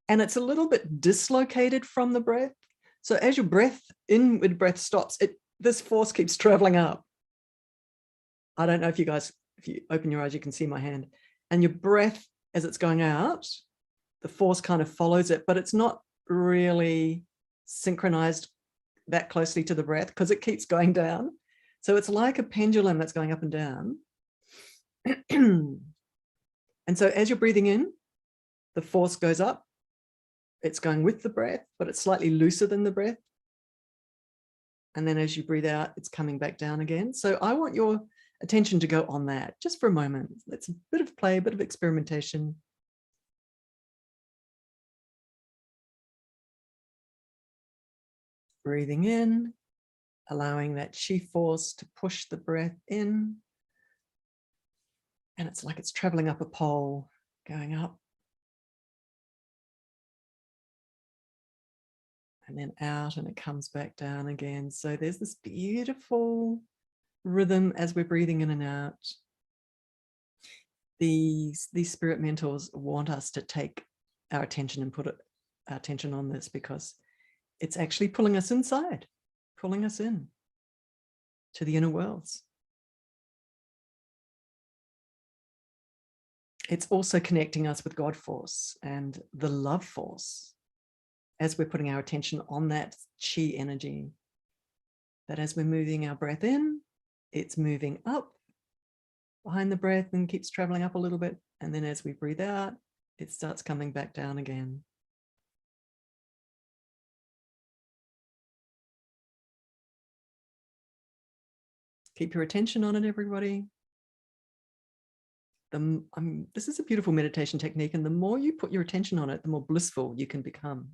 And it's a little bit dislocated from the breath. So as your inward breath stops, this force keeps traveling up. I don't know if you open your eyes, you can see my hand. And your breath, as it's going out, the force kind of follows it, but it's not really synchronized that closely to the breath because it keeps going down. So it's like a pendulum that's going up and down. And so as you're breathing in, the force goes up. It's going with the breath, but it's slightly looser than the breath. And then as you breathe out, it's coming back down again. So I want your attention to go on that just for a moment. It's a bit of play, a bit of experimentation. Breathing in, allowing that chi force to push the breath in. And it's like it's traveling up a pole, going up. And then out, and it comes back down again. So there's this beautiful rhythm as we're breathing in and out. These spirit mentors want us to take our attention and put our attention on this because it's actually pulling us inside, pulling us in to the inner worlds. It's also connecting us with God force and the love force as we're putting our attention on that chi energy. That as we're moving our breath in, it's moving up behind the breath and keeps traveling up a little bit. And then as we breathe out, it starts coming back down again. Keep your attention on it, everybody. This is a beautiful meditation technique, and the more you put your attention on it, the more blissful you can become,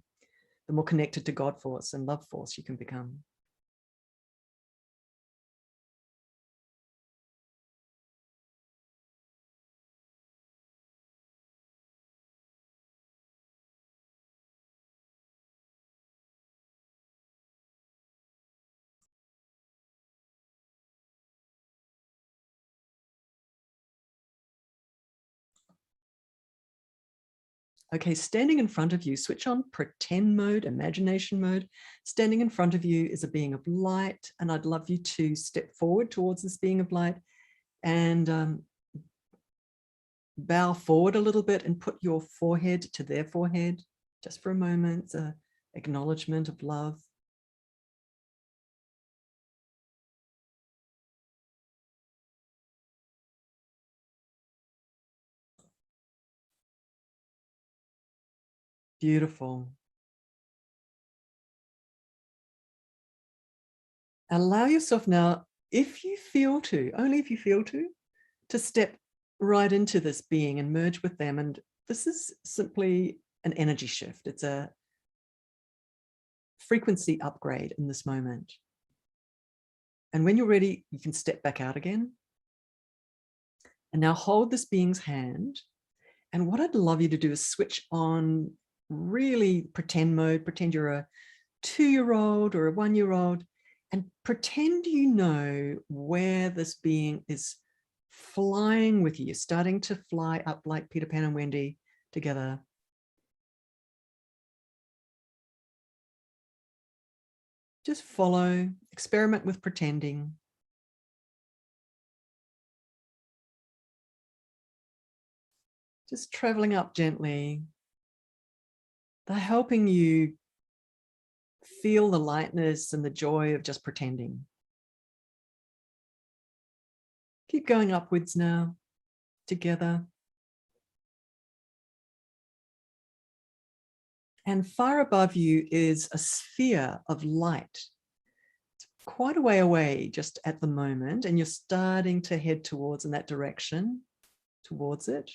the more connected to God force and love force you can become. Okay, standing in front of you, switch on pretend mode, imagination mode. Standing in front of you is a being of light, and I'd love you to step forward towards this being of light and bow forward a little bit and put your forehead to their forehead just for a moment. It's an acknowledgement of love. Beautiful. Allow yourself now, if you feel to, only if you feel to step right into this being and merge with them. And this is simply an energy shift. It's a frequency upgrade in this moment. And when you're ready, you can step back out again. And now hold this being's hand. And what I'd love you to do is switch on really pretend mode, pretend you're a 2-year-old or a 1-year-old, and pretend you know where this being is flying with you. You're starting to fly up like Peter Pan and Wendy together. Just follow, experiment with pretending. Just traveling up gently. They're helping you feel the lightness and the joy of just pretending. Keep going upwards now, together. And far above you is a sphere of light. It's quite a way away just at the moment, and you're starting to head towards in that direction, towards it.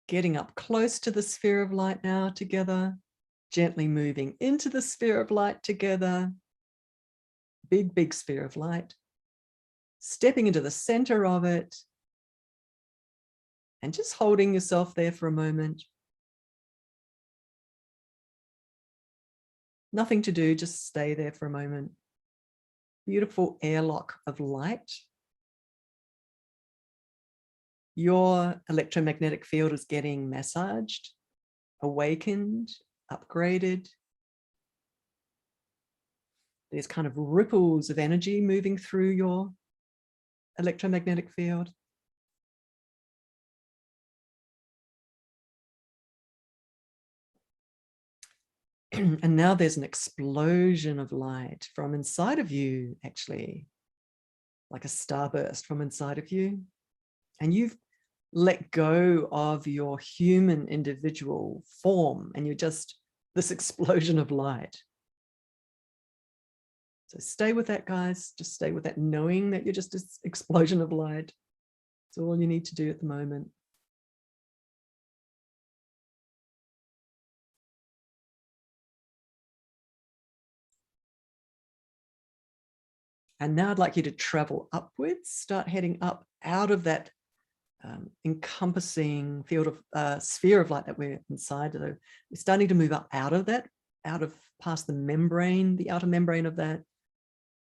Getting up close to the sphere of light now together, gently moving into the sphere of light together. Big, big sphere of light. Stepping into the center of it and just holding yourself there for a moment. Nothing to do, just stay there for a moment. Beautiful airlock of light. Your electromagnetic field is getting massaged, awakened, upgraded. There's kind of ripples of energy moving through your electromagnetic field. And now there's an explosion of light from inside of you, actually, like a starburst from inside of you. And you've let go of your human individual form, and you're just this explosion of light. So stay with that, guys. Just stay with that, knowing that you're just this explosion of light. That's all you need to do at the moment. And now I'd like you to travel upwards, start heading up out of that encompassing field of sphere of light that we're inside. So we're starting to move up out of that, out of past the membrane, the outer membrane of that,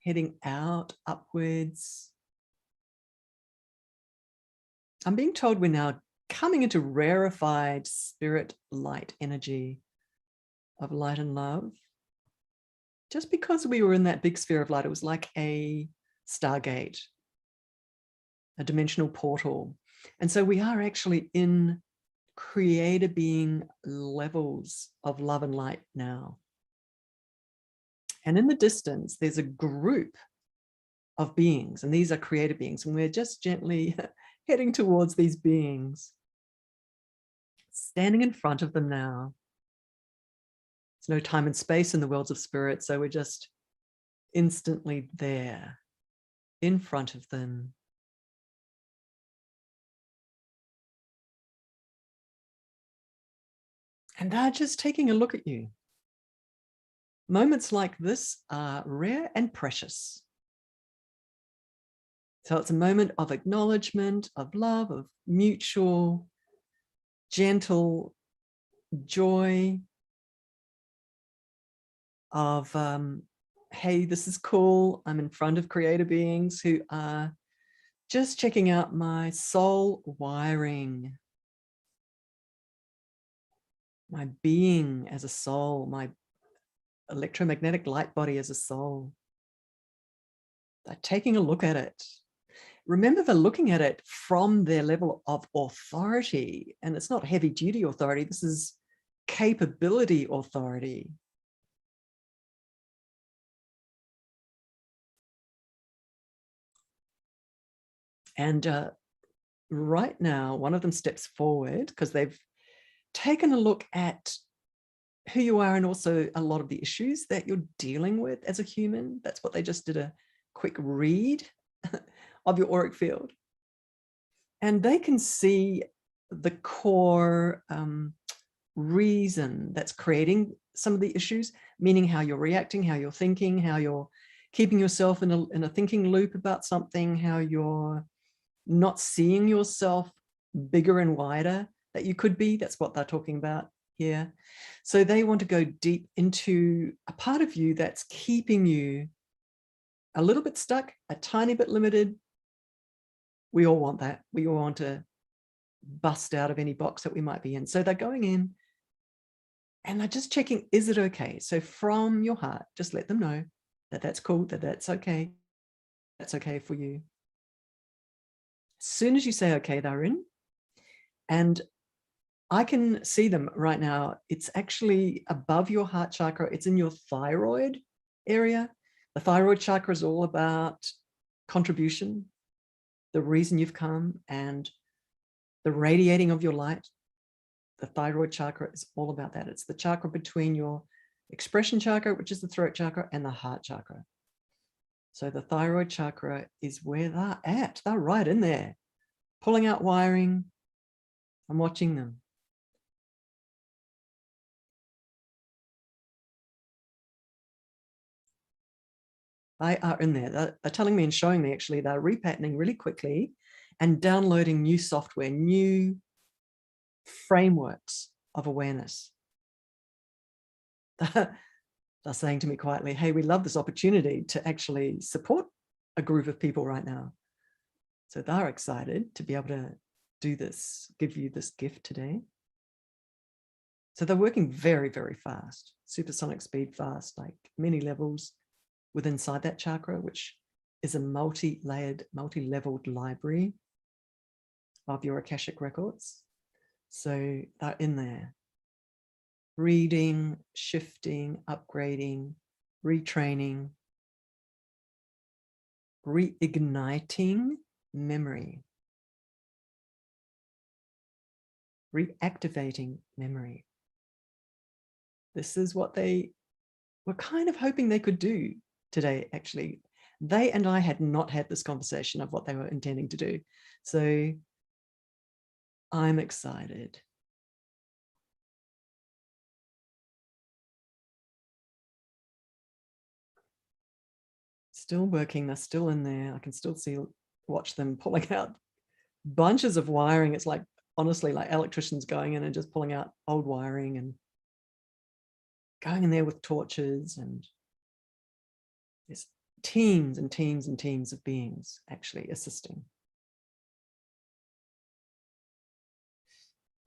heading out upwards. I'm being told we're now coming into rarefied spirit light energy of light and love. Just because we were in that big sphere of light, it was like a stargate, a dimensional portal. And so we are actually in creator being levels of love and light now. And in the distance, there's a group of beings, and these are creator beings, and we're just gently heading towards these beings, standing in front of them now. There's no time and space in the worlds of spirit, so we're just instantly there, in front of them. And they're just taking a look at you. Moments like this are rare and precious. So it's a moment of acknowledgement, of love, of mutual, gentle joy, of, hey, this is cool. I'm in front of creator beings who are just checking out my soul wiring, my being as a soul, my electromagnetic light body as a soul. They're taking a look at it. Remember, they're looking at it from their level of authority, and it's not heavy duty authority. This is capability authority. And right now, one of them steps forward because they've taken a look at who you are and also a lot of the issues that you're dealing with as a human. That's what they just did, a quick read of your auric field. And they can see the core reason that's creating some of the issues, meaning how you're reacting, how you're thinking, how you're keeping yourself in a thinking loop about something, how you're not seeing yourself bigger and wider that you could be. That's what they're talking about here. So they want to go deep into a part of you that's keeping you a little bit stuck, a tiny bit limited, We all want that. We all want to bust out of any box that we might be in. So they're going in and they're just checking, is it okay? So from your heart, just let them know that that's cool, that that's okay. That's okay for you. As soon as you say okay, they're in. And I can see them right now. It's actually above your heart chakra. It's in your thyroid area. The thyroid chakra is all about contribution, the reason you've come, and the radiating of your light. The thyroid chakra is all about that. It's the chakra between your expression chakra, which is the throat chakra, and the heart chakra. So the thyroid chakra is where they're at. They're right in there, pulling out wiring. I'm watching them. They are in there. They're telling me and showing me, actually, they're repatterning really quickly and downloading new software, new frameworks of awareness. They're saying to me quietly, hey, we love this opportunity to actually support a group of people right now. So they're excited to be able to do this, give you this gift today. So they're working very, very fast, supersonic speed fast, like many levels within inside that chakra, which is a multi-layered, multi-leveled library of your Akashic records. So they're in there, reading, shifting, upgrading, retraining, reigniting memory, reactivating memory. This is what they were kind of hoping they could do today, actually. They and I had not had this conversation of what they were intending to do. So I'm excited. Still working, they're still in there. I can still watch them pulling out bunches of wiring. It's like, honestly, like electricians going in and just pulling out old wiring and going in there with torches, and there's teams and teams and teams of beings actually assisting.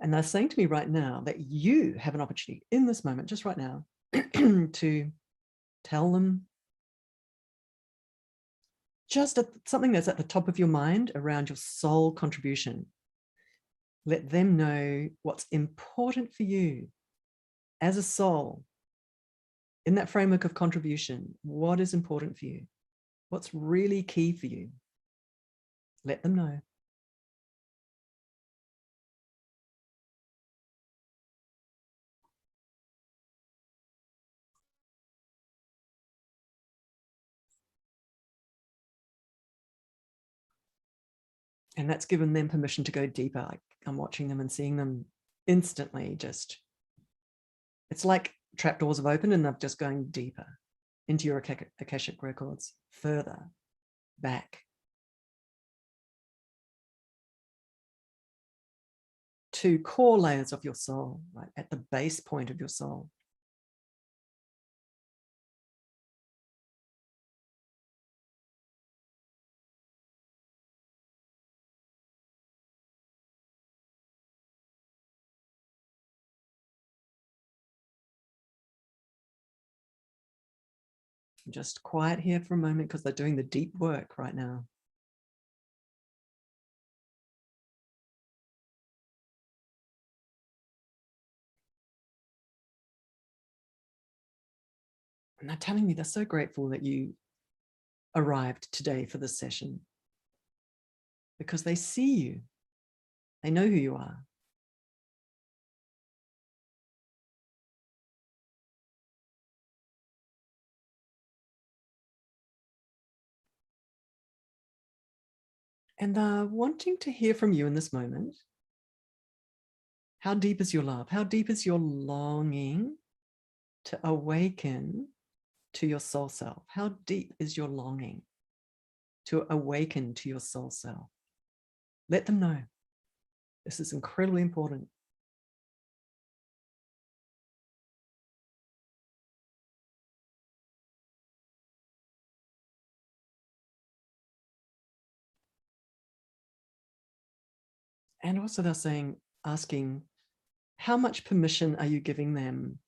And they're saying to me right now that you have an opportunity in this moment, just right now, to tell them just something that's at the top of your mind around your soul contribution. Let them know what's important for you as a soul in that framework of contribution. What is important for you? What's really key for you? Let them know. And that's given them permission to go deeper. Like, I'm watching them and seeing them instantly just, it's like trapdoors have opened and they're just going deeper into your Akashic records, further back to core layers of your soul, right at the base point of your soul. Just quiet here for a moment because they're doing the deep work right now. And they're telling me they're so grateful that you arrived today for this session, because they see you. They know who you are. And they're wanting to hear from you in this moment. How deep is your love? How deep is your longing to awaken to your soul self? How deep is your longing to awaken to your soul self? Let them know. This is incredibly important. And also they're saying, asking, how much permission are you giving them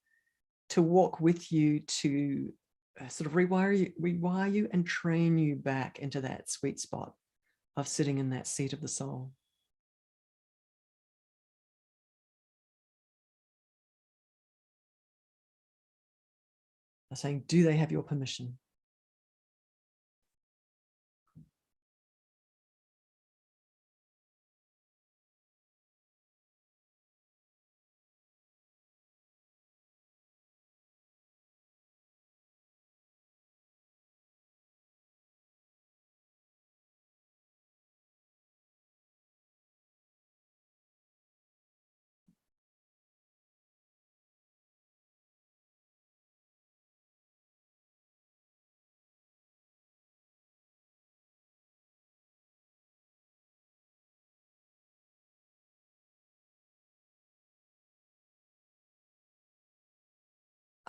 to walk with you, to sort of rewire you and train you back into that sweet spot of sitting in that seat of the soul. They're saying, do they have your permission?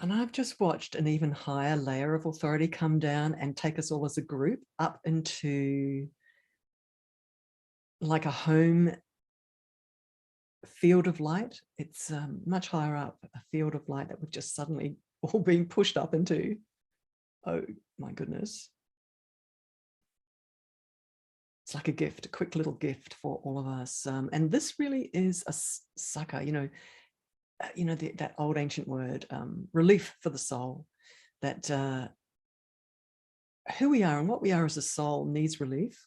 And I've just watched an even higher layer of authority come down and take us all as a group up into like a home field of light. It's much higher up, a field of light that we've just suddenly all been pushed up into. Oh my goodness. It's like a gift, a quick little gift for all of us. And this really is a sucker, that old ancient word, relief for the soul, that who we are and what we are as a soul needs relief,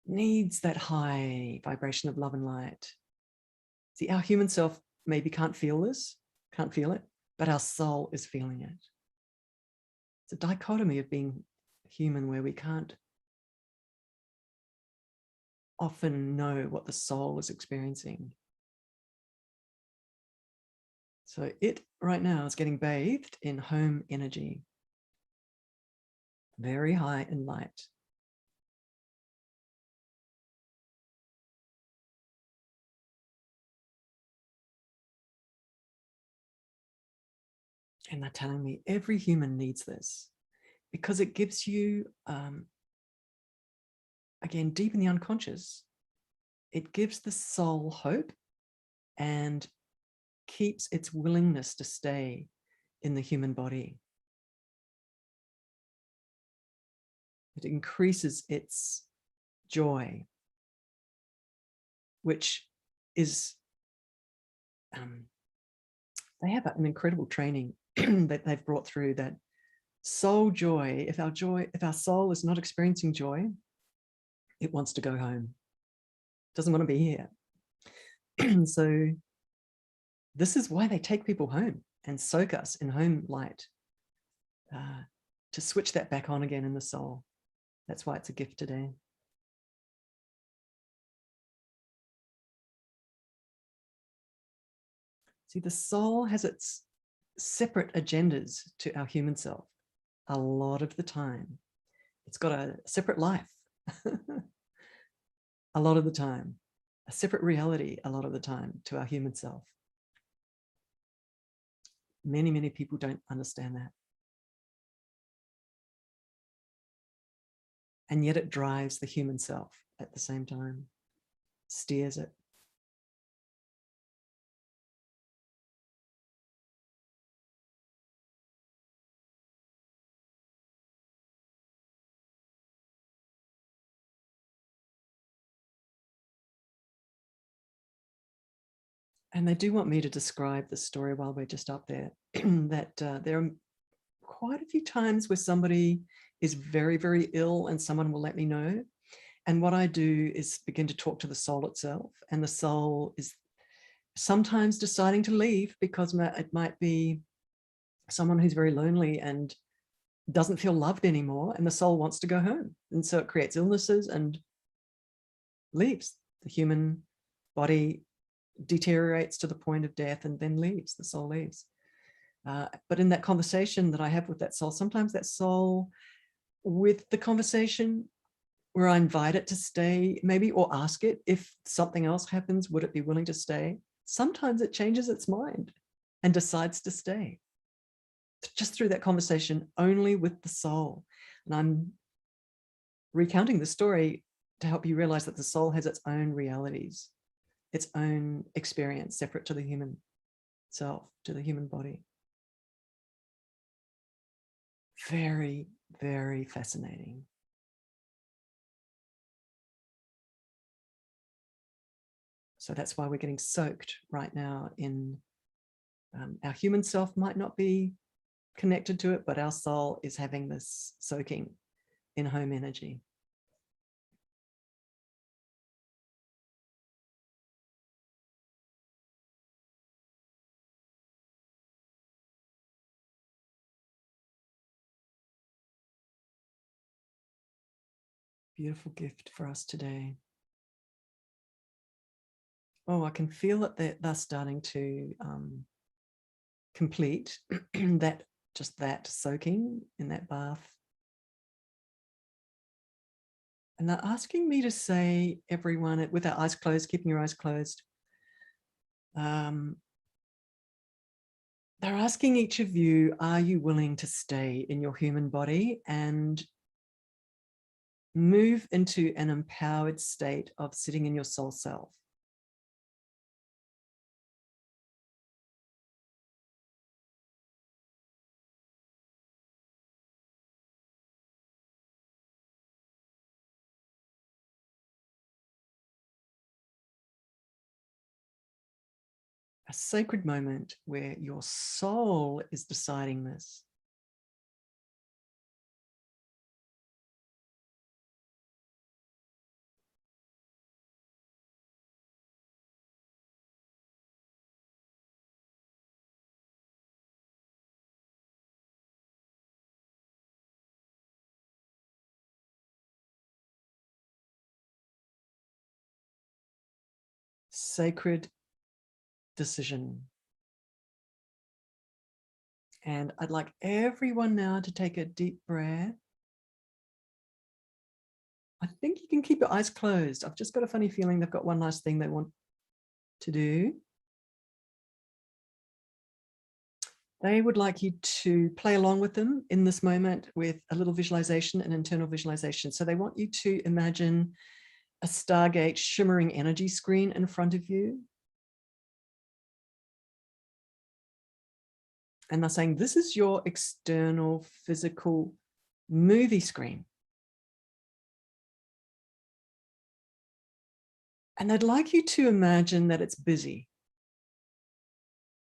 needs that high vibration of love and light. See, our human self maybe can't feel this, can't feel it, but our soul is feeling it. It's a dichotomy of being human where we can't often know what the soul is experiencing. So it right now is getting bathed in home energy, very high in light. And they're telling me every human needs this because it gives you, again, deep in the unconscious, it gives the soul hope and keeps its willingness to stay in the human body. It increases its joy, which is, they have an incredible training that they've brought through, that soul joy, if our soul is not experiencing joy, it wants to go home. It doesn't want to be here. So this is why they take people home and soak us in home light, to switch that back on again in the soul. That's why it's a gift today. See, the soul has its separate agendas to our human self. A lot of the time, it's got a separate life. A lot of the time, a separate reality a lot of the time to our human self. Many, many people don't understand that. And yet it drives the human self at the same time, steers it. And they do want me to describe the story while we're just up there, that there are quite a few times where somebody is very, very ill and someone will let me know. And what I do is begin to talk to the soul itself. And the soul is sometimes deciding to leave because it might be someone who's very lonely and doesn't feel loved anymore. And the soul wants to go home. And so it creates illnesses and leaves. The human body deteriorates to the point of death and then leaves, the soul leaves. But in that conversation that I have with that soul, sometimes that soul, with the conversation where I invite it to stay, maybe, or ask it if something else happens, would it be willing to stay? Sometimes it changes its mind and decides to stay. Just through that conversation, only with the soul. And I'm recounting the story to help you realize that the soul has its own realities, its own experience separate to the human self, to the human body. Very, very fascinating. So that's why we're getting soaked right now in our human self might not be connected to it, but our soul is having this soaking in home energy. Beautiful gift for us today. Oh, I can feel that they're starting to complete that, just that soaking in that bath. And they're asking me to say, everyone, with our eyes closed, keeping your eyes closed. They're asking each of you, are you willing to stay in your human body and move into an empowered state of sitting in your soul self? A sacred moment where your soul is deciding this. Sacred decision. And I'd like everyone now to take a deep breath. I think you can keep your eyes closed. I've just got a funny feeling they've got one last thing they want to do. They would like you to play along with them in this moment with a little visualization and internal visualization. So they want you to imagine a Stargate shimmering energy screen in front of you. And they're saying, this is your external physical movie screen. And they'd like you to imagine that it's busy.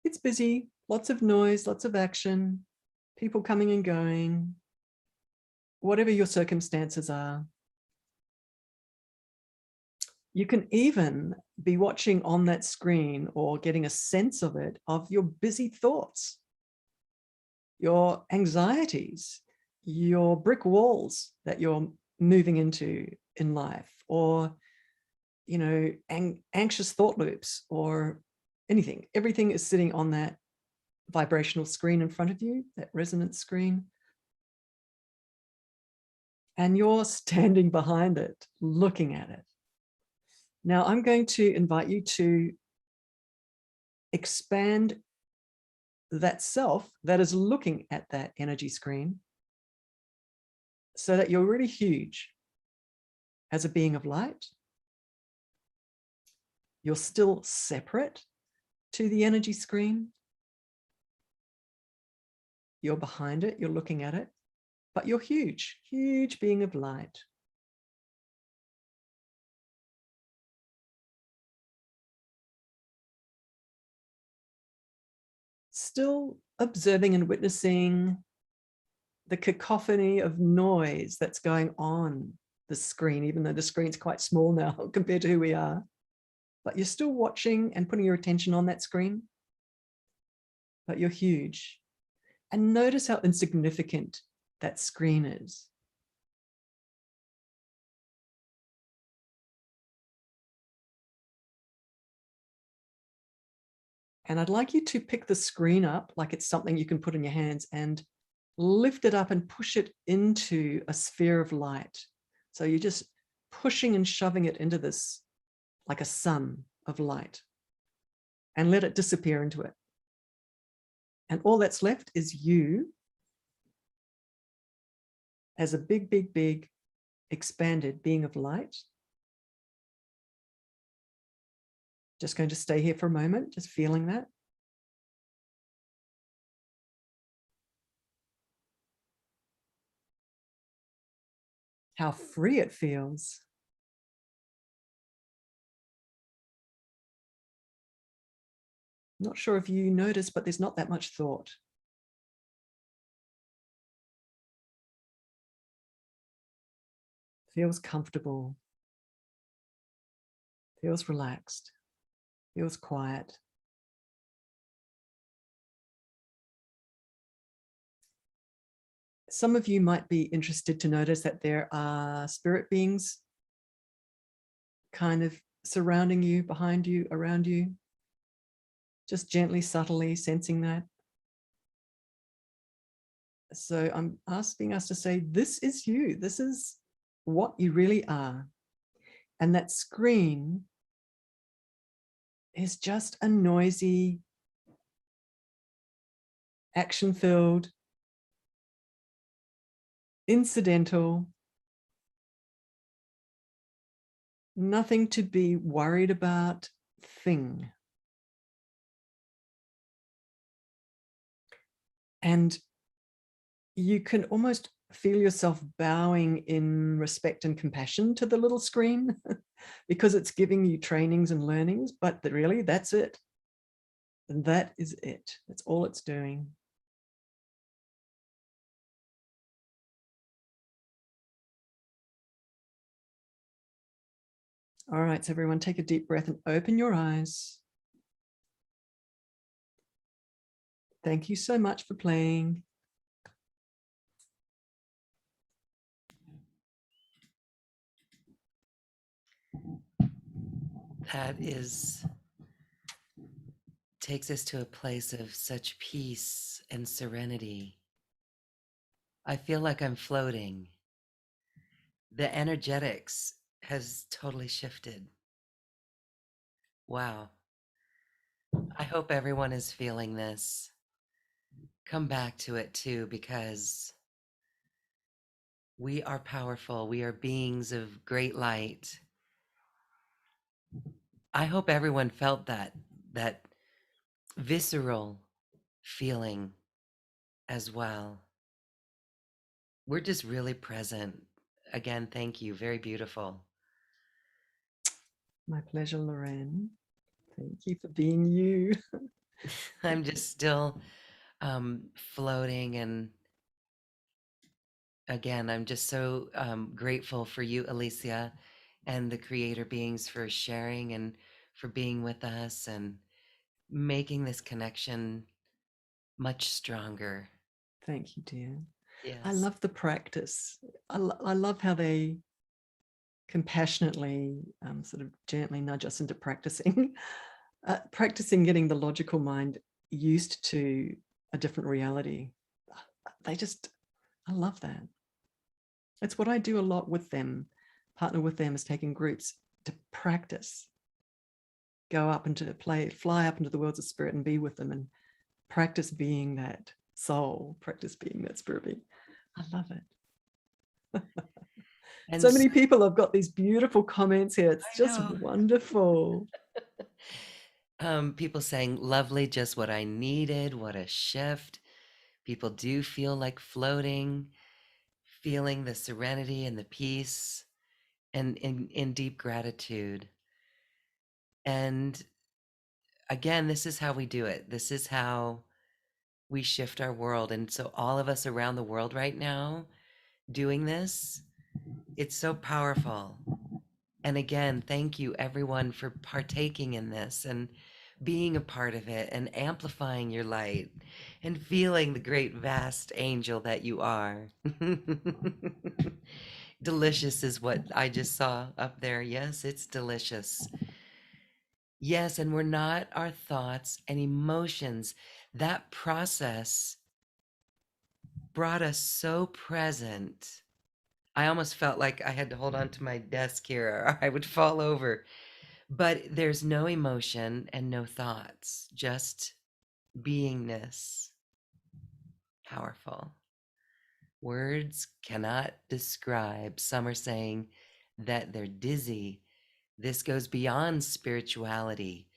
It's busy, lots of noise, lots of action, people coming and going, whatever your circumstances are. You can even be watching on that screen or getting a sense of it, of your busy thoughts, your anxieties, your brick walls that you're moving into in life, or, you know, anxious thought loops or anything. Everything is sitting on that vibrational screen in front of you, that resonance screen. And you're standing behind it, looking at it. Now I'm going to invite you to expand that self that is looking at that energy screen so that you're really huge as a being of light. You're still separate to the energy screen. You're behind it, you're looking at it, but you're huge, huge being of light. Still observing and witnessing the cacophony of noise that's going on the screen, even though the screen's quite small now compared to who we are. But you're still watching and putting your attention on that screen, but you're huge. And notice how insignificant that screen is. And I'd like you to pick the screen up like it's something you can put in your hands and lift it up and push it into a sphere of light. So you're just pushing and shoving it into this, like a sun of light, and let it disappear into it. And all that's left is you as a big, big, big expanded being of light Just going to stay here for a moment, just feeling that. How free it feels. Not sure if you notice, but there's not that much thought. Feels comfortable. Feels relaxed. Feels quiet. Some of you might be interested to notice that there are spirit beings kind of surrounding you, behind you, around you. Just gently, subtly sensing that. So I'm asking us to say, this is you. This is what you really are. And that screen is just a noisy, action-filled, incidental, nothing to be worried about thing. And you can almost feel yourself bowing in respect and compassion to the little screen because it's giving you trainings and learnings, but really that's it. And that is it. That's all it's doing. All right, so everyone take a deep breath and open your eyes. Thank you so much for playing. That takes us to a place of such peace and serenity. I feel like I'm floating. The energetics has totally shifted. Wow. I hope everyone is feeling this. Come back to it too, because we are powerful. We are beings of great light. I hope everyone felt that visceral feeling as well. We're just really present. Again, thank you. Very beautiful. My pleasure, Lorraine. Thank you for being you. I'm just still floating, and again, I'm just so grateful for you, Alicia, and the creator beings for sharing and for being with us and making this connection much stronger. Thank you, dear. Yes. I love the practice. I love how they compassionately, sort of gently nudge us into practicing, practicing getting the logical mind used to a different reality. I love that. It's what I do a lot with them, partner with them, is taking groups to practice, go up into fly up into the worlds of spirit and be with them and practice being that soul, practice being that spirit being. I love it. And so many people have got these beautiful comments here. It's just wonderful. People saying, lovely, just what I needed. What a shift. People do feel like floating, feeling the serenity and the peace and in deep gratitude. And again, this is how we do it. This is how we shift our world. And so all of us around the world right now doing this, it's so powerful. And again, thank you everyone for partaking in this and being a part of it and amplifying your light and feeling the great vast angel that you are. Delicious is what I just saw up there. Yes, it's delicious. Yes, and we're not our thoughts and emotions. That process brought us so present. I almost felt like I had to hold on to my desk here or I would fall over. But there's no emotion and no thoughts, just beingness. Powerful. Words cannot describe. Some are saying that they're dizzy. This goes beyond spirituality.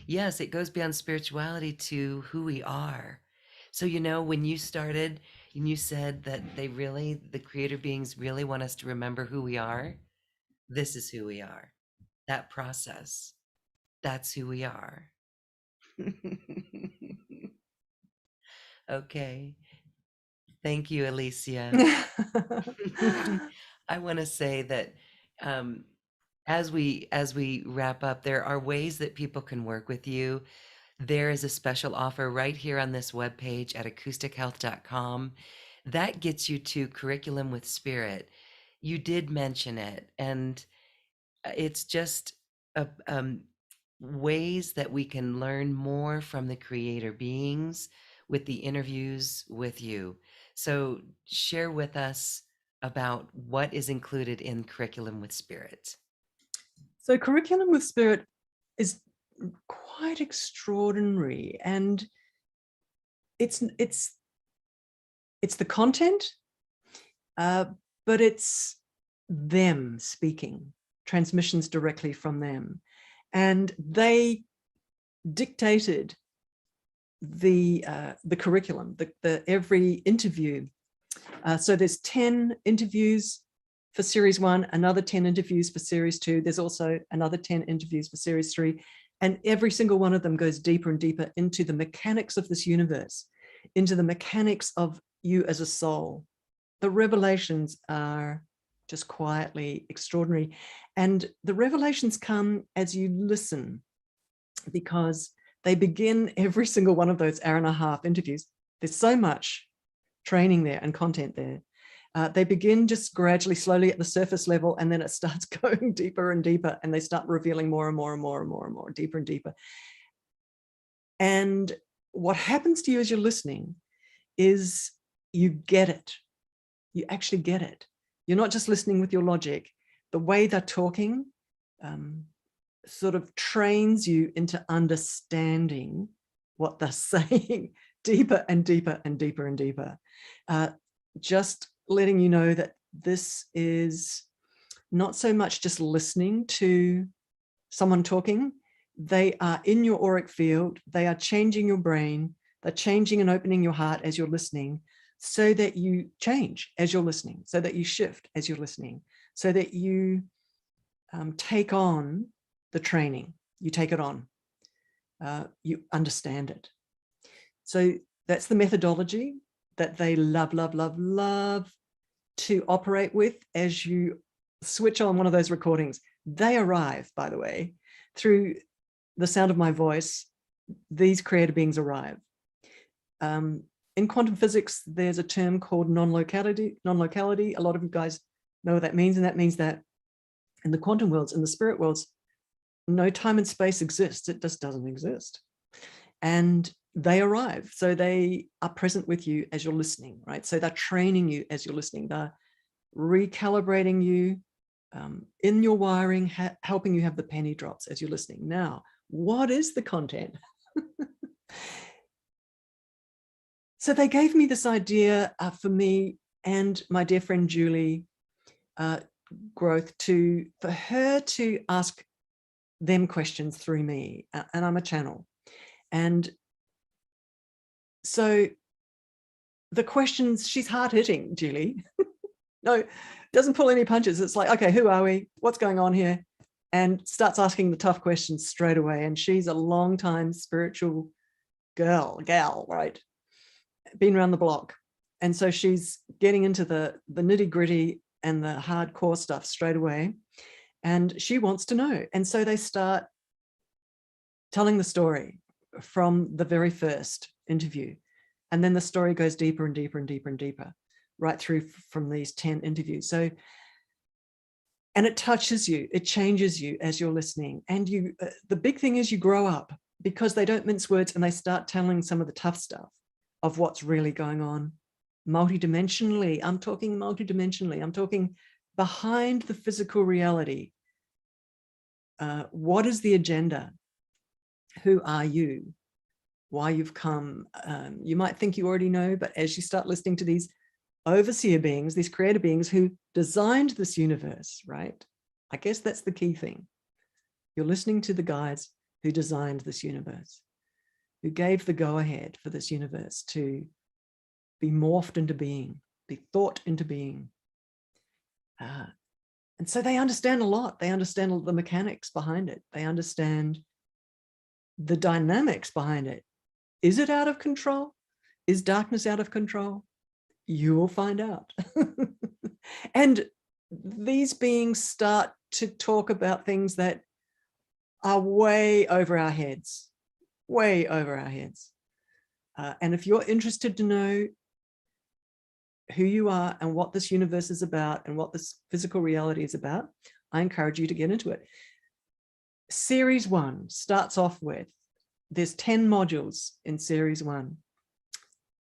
Yes, it goes beyond spirituality to who we are. So, when you started and you said that the creator beings really want us to remember who we are, this is who we are. That process, that's who we are. Okay. Thank you, Alicia. I want to say that um, as we wrap up, there are ways that people can work with you. There is a special offer right here on this webpage at acoustichealth.com that gets you to Curriculum with Spirit. You did mention it, and it's just ways that we can learn more from the creator beings with the interviews with you. So share with us about what is included in Curriculum with Spirit. So Curriculum with Spirit is quite extraordinary, and it's the content, but it's them speaking, transmissions directly from them, and they dictated the curriculum, the every interview. So there's 10 interviews for series 1, another 10 interviews for series 2. There's also another 10 interviews for series 3. And every single one of them goes deeper and deeper into the mechanics of this universe, into the mechanics of you as a soul. The revelations are just quietly extraordinary. And the revelations come as you listen, because they begin every single one of those hour-and-a-half interviews. There's so much training there and content there. They begin just gradually, slowly at the surface level, and then it starts going deeper and deeper, and they start revealing more and more and more and more and more, deeper and deeper. And what happens to you as you're listening is you get it. You actually get it. You're not just listening with your logic. The way they're talking sort of trains you into understanding what they're saying deeper and deeper and deeper and deeper. Just letting you know that this is not so much just listening to someone talking. They are in your auric field. They are changing your brain. They're changing and opening your heart as you're listening, so that you change as you're listening, so that you shift as you're listening, so that you take on the training. You take it on. You understand it. So that's the methodology that they love, love, love, love to operate with as you switch on one of those recordings. They arrive, by the way, through the sound of my voice. These creator beings arrive. In quantum physics, there's a term called non-locality. A lot of you guys know what that means, and that means that in the quantum worlds, in the spirit worlds, no time and space exists. It just doesn't exist. And they arrive. So they are present with you as you're listening, right? So they're training you as you're listening. They're recalibrating you in your wiring, helping you have the penny drops as you're listening. Now, what is the content? So they gave me this idea for me and my dear friend Julie Growth for her to ask them questions through me, and I'm a channel. And so the questions, she's hard-hitting, Julie. No, doesn't pull any punches. It's like, okay, who are we? What's going on here? And starts asking the tough questions straight away. And she's a long-time spiritual gal, right? Been around the block. And so she's getting into the nitty-gritty and the hardcore stuff straight away. And she wants to know. And so they start telling the story from the very first interview. And then the story goes deeper and deeper and deeper and deeper, right through from these 10 interviews. So, and it touches you, it changes you as you're listening. And you, the big thing is you grow up, because they don't mince words, and they start telling some of the tough stuff of what's really going on multidimensionally. I'm talking multidimensionally. I'm talking behind the physical reality. What is the agenda? Who are you? Why you've come? You might think you already know, but as you start listening to these overseer beings, these creator beings who designed this universe, right? I guess that's the key thing. You're listening to the guides who designed this universe, who gave the go-ahead for this universe to be morphed into being, be thought into being. And so they understand a lot. They understand the mechanics behind it. They understand the dynamics behind it. Is it out of control? Is darkness out of control? You will find out. And these beings start to talk about things that are way over our heads, way over our heads. And if you're interested to know who you are and what this universe is about and what this physical reality is about, I encourage you to get into it. Series 1 starts off with, there's 10 modules in series 1.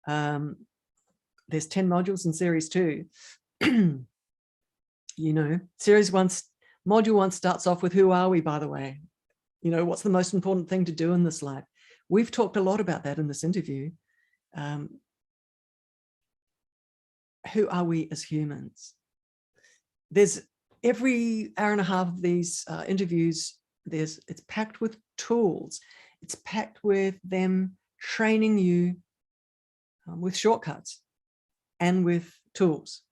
There's 10 modules in series 2. You know, series 1, module 1 starts off with, who are we, by the way? You know, what's the most important thing to do in this life? We've talked a lot about that in this interview. Who are we as humans? There's every hour and a half of these interviews, it's packed with tools. It's packed with them training you with shortcuts and with tools.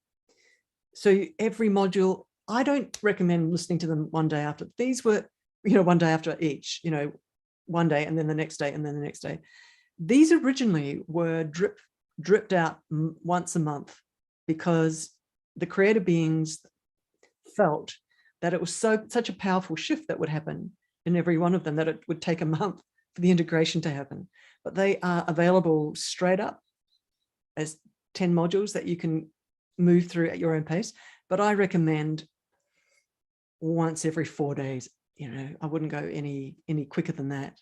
So every module, I don't recommend listening to them one day after. These were, you know, one day after each, you know, one day and then the next day and then the next day. These originally were dripped out once a month, because the creator beings felt that it was such a powerful shift that would happen in every one of them that it would take a month for the integration to happen. But they are available straight up as 10 modules that you can move through at your own pace. But I recommend once every 4 days. You know, I wouldn't go any quicker than that,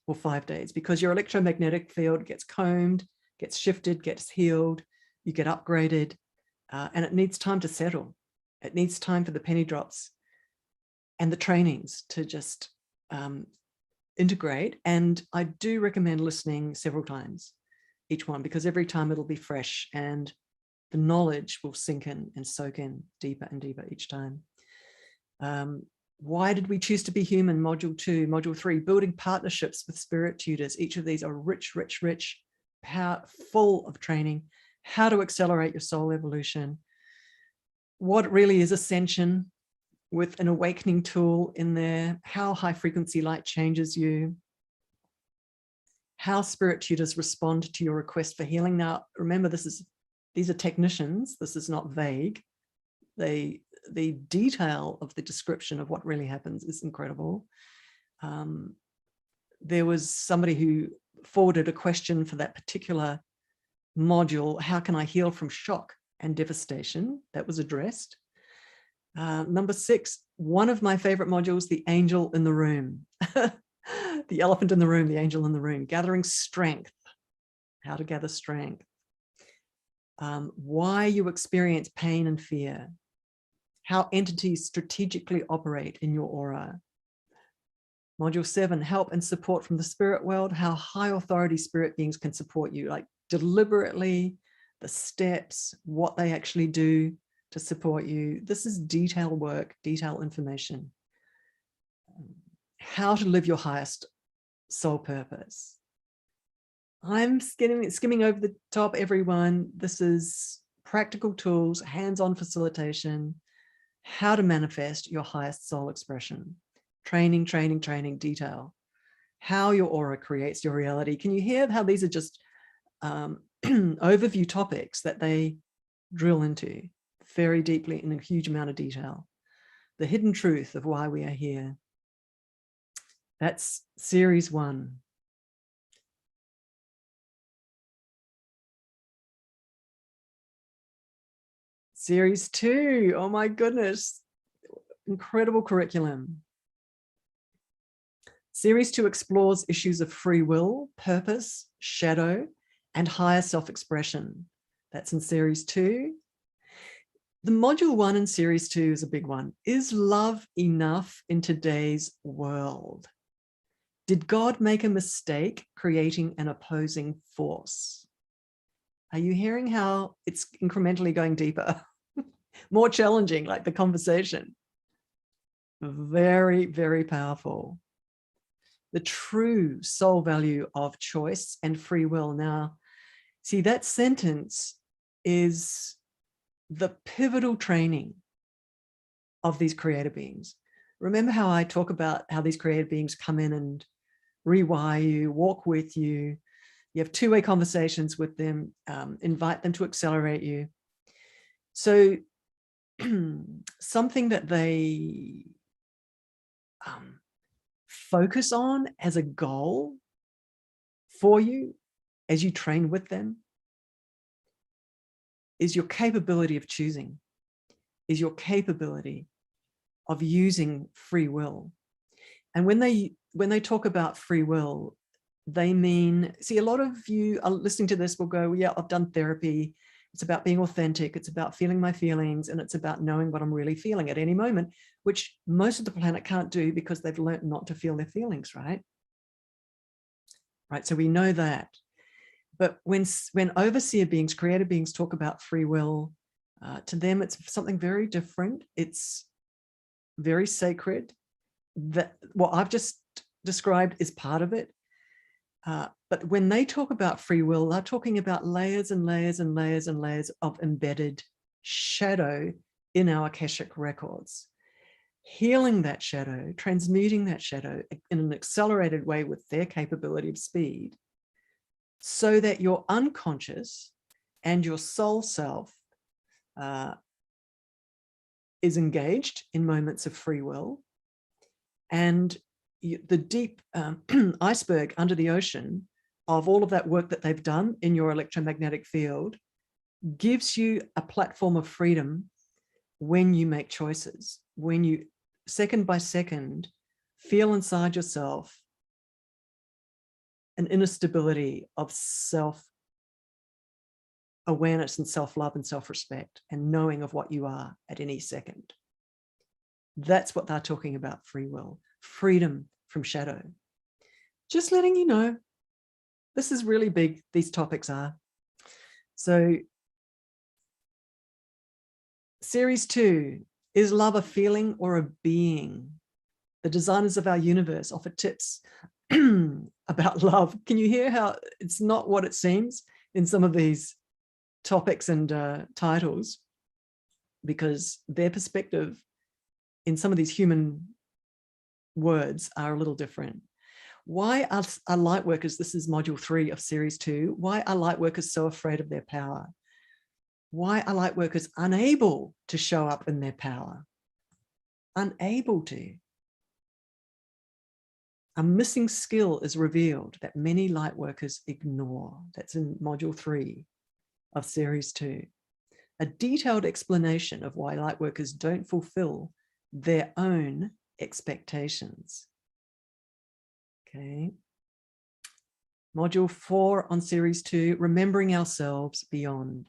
or 5 days, because your electromagnetic field gets combed, gets shifted, gets healed, you get upgraded, and it needs time to settle. It needs time for the penny drops and the trainings to just integrate. And I do recommend listening several times, each one, because every time it'll be fresh and the knowledge will sink in and soak in deeper and deeper each time. Why did we choose to be human? Module 2, module 3, building partnerships with spirit tutors. Each of these are rich, rich, rich, full of training. How to accelerate your soul evolution. What really is ascension, with an awakening tool in there. How high frequency light changes you. How spirit tutors respond to your request for healing. Now, remember, these are technicians. This is not vague. The detail of the description of what really happens is incredible. There was somebody who forwarded a question for that particular module. How can I heal from shock and devastation? That was addressed. Number 6, one of my favorite modules, the angel in the room. The elephant in the room, the angel in the room, gathering strength, how to gather strength. Why you experience pain and fear. How entities strategically operate in your aura. Module 7, help and support from the spirit world, how high authority spirit beings can support you, like deliberately, the steps, what they actually do to support you. This is detail work, detail information. How to live your highest soul purpose. I'm skimming over the top, everyone. This is practical tools, hands-on facilitation, how to manifest your highest soul expression. Training, training, training, detail. How your aura creates your reality. Can you hear how these are just overview topics that they drill into very deeply in a huge amount of detail? The hidden truth of why we are here. That's series 1. Series 2, oh my goodness, incredible curriculum. Series 2 explores issues of free will, purpose, shadow, and higher self-expression. That's in series 2. The module 1 in series 2 is a big one. Is love enough in today's world? Did God make a mistake creating an opposing force? Are you hearing how it's incrementally going deeper? More challenging, like the conversation. Very, very powerful. the true soul value of choice and free will. Now, see, that sentence is the pivotal training of these creator beings. Remember how I talk about how these creator beings come in and rewire you, walk with you. You have two-way conversations with them, invite them to accelerate you. So something that they focus on as a goal for you as you train with them is your capability of choosing, is your capability of using free will. And when they talk about free will, they mean, see, a lot of you are listening to this will go, yeah, I've done therapy. It's about being authentic. It's about feeling my feelings. And it's about knowing what I'm really feeling at any moment, which most of the planet can't do because they've learned not to feel their feelings, right? Right, so we know that. But when overseer beings, creator beings talk about free will, to them, it's something very different. It's very sacred. That what I've just described is part of it. But when they talk about free will, they're talking about layers and layers and layers and layers of embedded shadow in our Akashic records. Healing that shadow, transmuting that shadow in an accelerated way with their capability of speed, so that your unconscious and your soul self is engaged in moments of free will. And the deep iceberg under the ocean of all of that work that they've done in your electromagnetic field gives you a platform of freedom when you make choices, when you, second by second, feel inside yourself an inner stability of self-awareness and self-love and self-respect and knowing of what you are at any second. That's what they're talking about, free will, freedom from shadow. Just letting you know, this is really big, these topics are. So, series 2, is love a feeling or a being? The designers of our universe offer tips about love. Can you hear how it's not what it seems in some of these topics and titles? Because their perspective in some of these human words are a little different. Why are light workers, this is module 3 of series 2, why are light workers so afraid of their power? Why are light workers unable to show up in their power? Unable to. A missing skill is revealed that many light workers ignore. That's in module 3 of series 2. A detailed explanation of why light workers don't fulfill their own expectations. Okay. Module 4 on series 2, remembering ourselves beyond.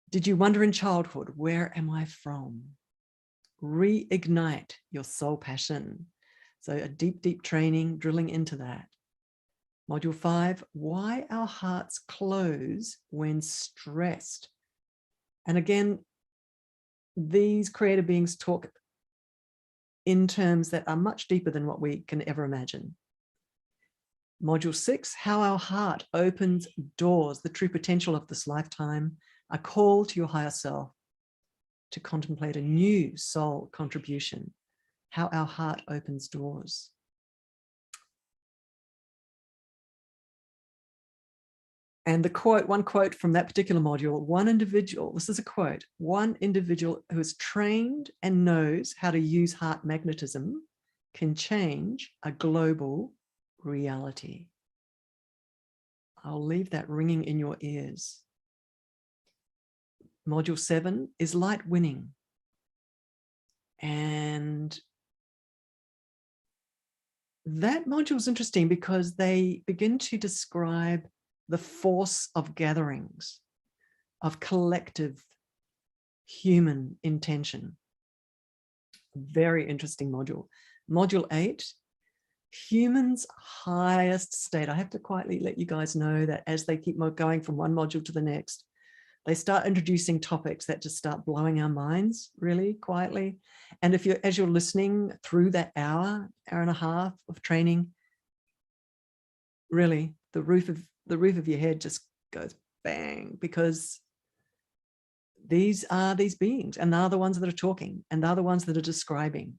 Did you wonder in childhood, where am I from? Reignite your soul passion. So a deep, deep training, drilling into that. Module 5, why our hearts close when stressed. And again, these creator beings talk in terms that are much deeper than what we can ever imagine. Module 6, how our heart opens doors, the true potential of this lifetime, a call to your higher self to contemplate a new soul contribution, how our heart opens doors. And the quote, one quote from that particular module, one individual, this is a quote, one individual who is trained and knows how to use heart magnetism can change a global reality. I'll leave that ringing in your ears. Module 7 is light winning. And that module is interesting because they begin to describe the force of gatherings, of collective human intention. Very interesting module. Module 8, humans' highest state. I have to quietly let you guys know that as they keep going from one module to the next, they start introducing topics that just start blowing our minds really quietly. And if you're, as you're listening through that hour and a half of training, really, the roof of your head just goes bang, because these are these beings, and they're the ones that are talking, and they're the ones that are describing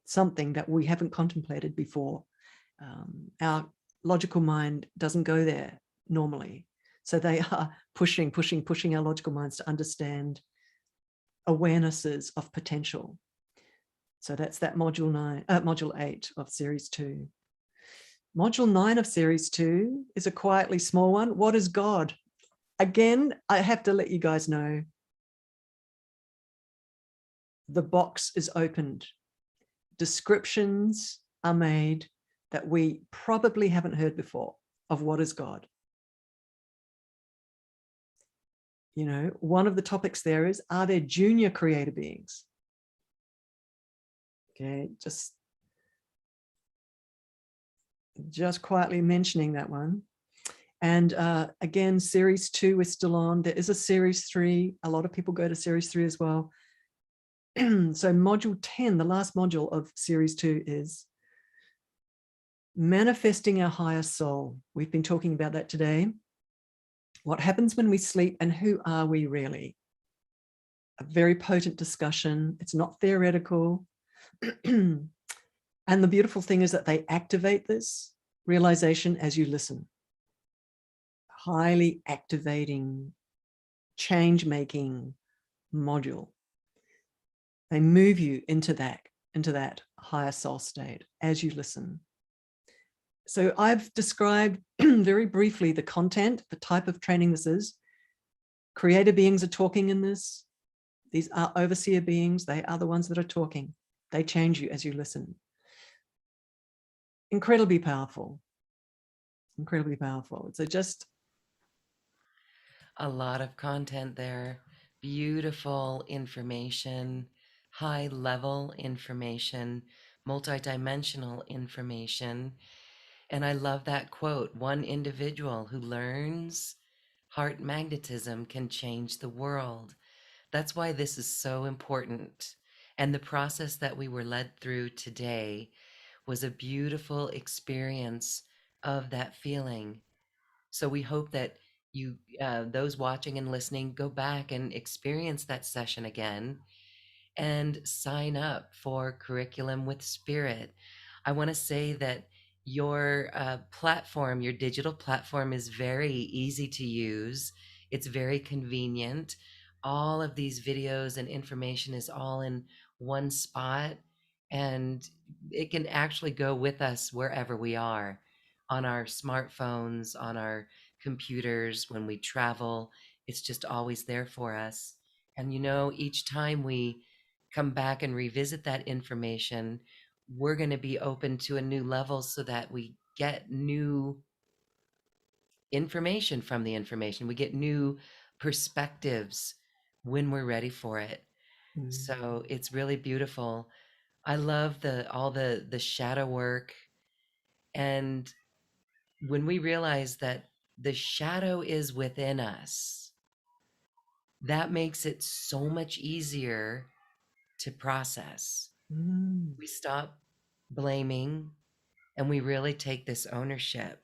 something that we haven't contemplated before. Our logical mind doesn't go there normally. So they are pushing our logical minds to understand awarenesses of potential. So that's that module 8 of series 2. Module 9 of series 2 is a quietly small one. What is God? Again, I have to let you guys know, the box is opened. Descriptions are made that we probably haven't heard before of what is God. You know, one of the topics there is, are there junior creator beings? Okay, just quietly mentioning that one. And again, series 2 is still on. There is a series 3. A lot of people go to series 3 as well. So module 10, the last module of series 2, is manifesting our higher soul. We've been talking about that today. What happens when we sleep, and who are we really? A very potent discussion. It's not theoretical. And the beautiful thing is that they activate this realization as you listen. Highly activating, change-making module. They move you into that higher soul state as you listen. So I've described very briefly the content, the type of training this is. Creator beings are talking in this. These are overseer beings. They are the ones that are talking. They change you as you listen. Incredibly powerful. Incredibly powerful. So just a lot of content there, beautiful information, high level information, multidimensional information. And I love that quote, one individual who learns heart magnetism can change the world. That's why this is so important. And the process that we were led through today was a beautiful experience of that feeling. So we hope that you, those watching and listening, go back and experience that session again and sign up for Curriculum with Spirit. I want to say that your platform, your digital platform, is very easy to use. It's very convenient. All of these videos and information is all in one spot, and it can actually go with us wherever we are, on our smartphones, on our computers, when we travel. It's just always there for us. And you know, each time we come back and revisit that information, we're going to be open to a new level so that we get new information from the information. We get new perspectives when we're ready for it. So it's really beautiful. I love all the shadow work. And when we realize that the shadow is within us, that makes it so much easier to process. We stop blaming and we really take this ownership.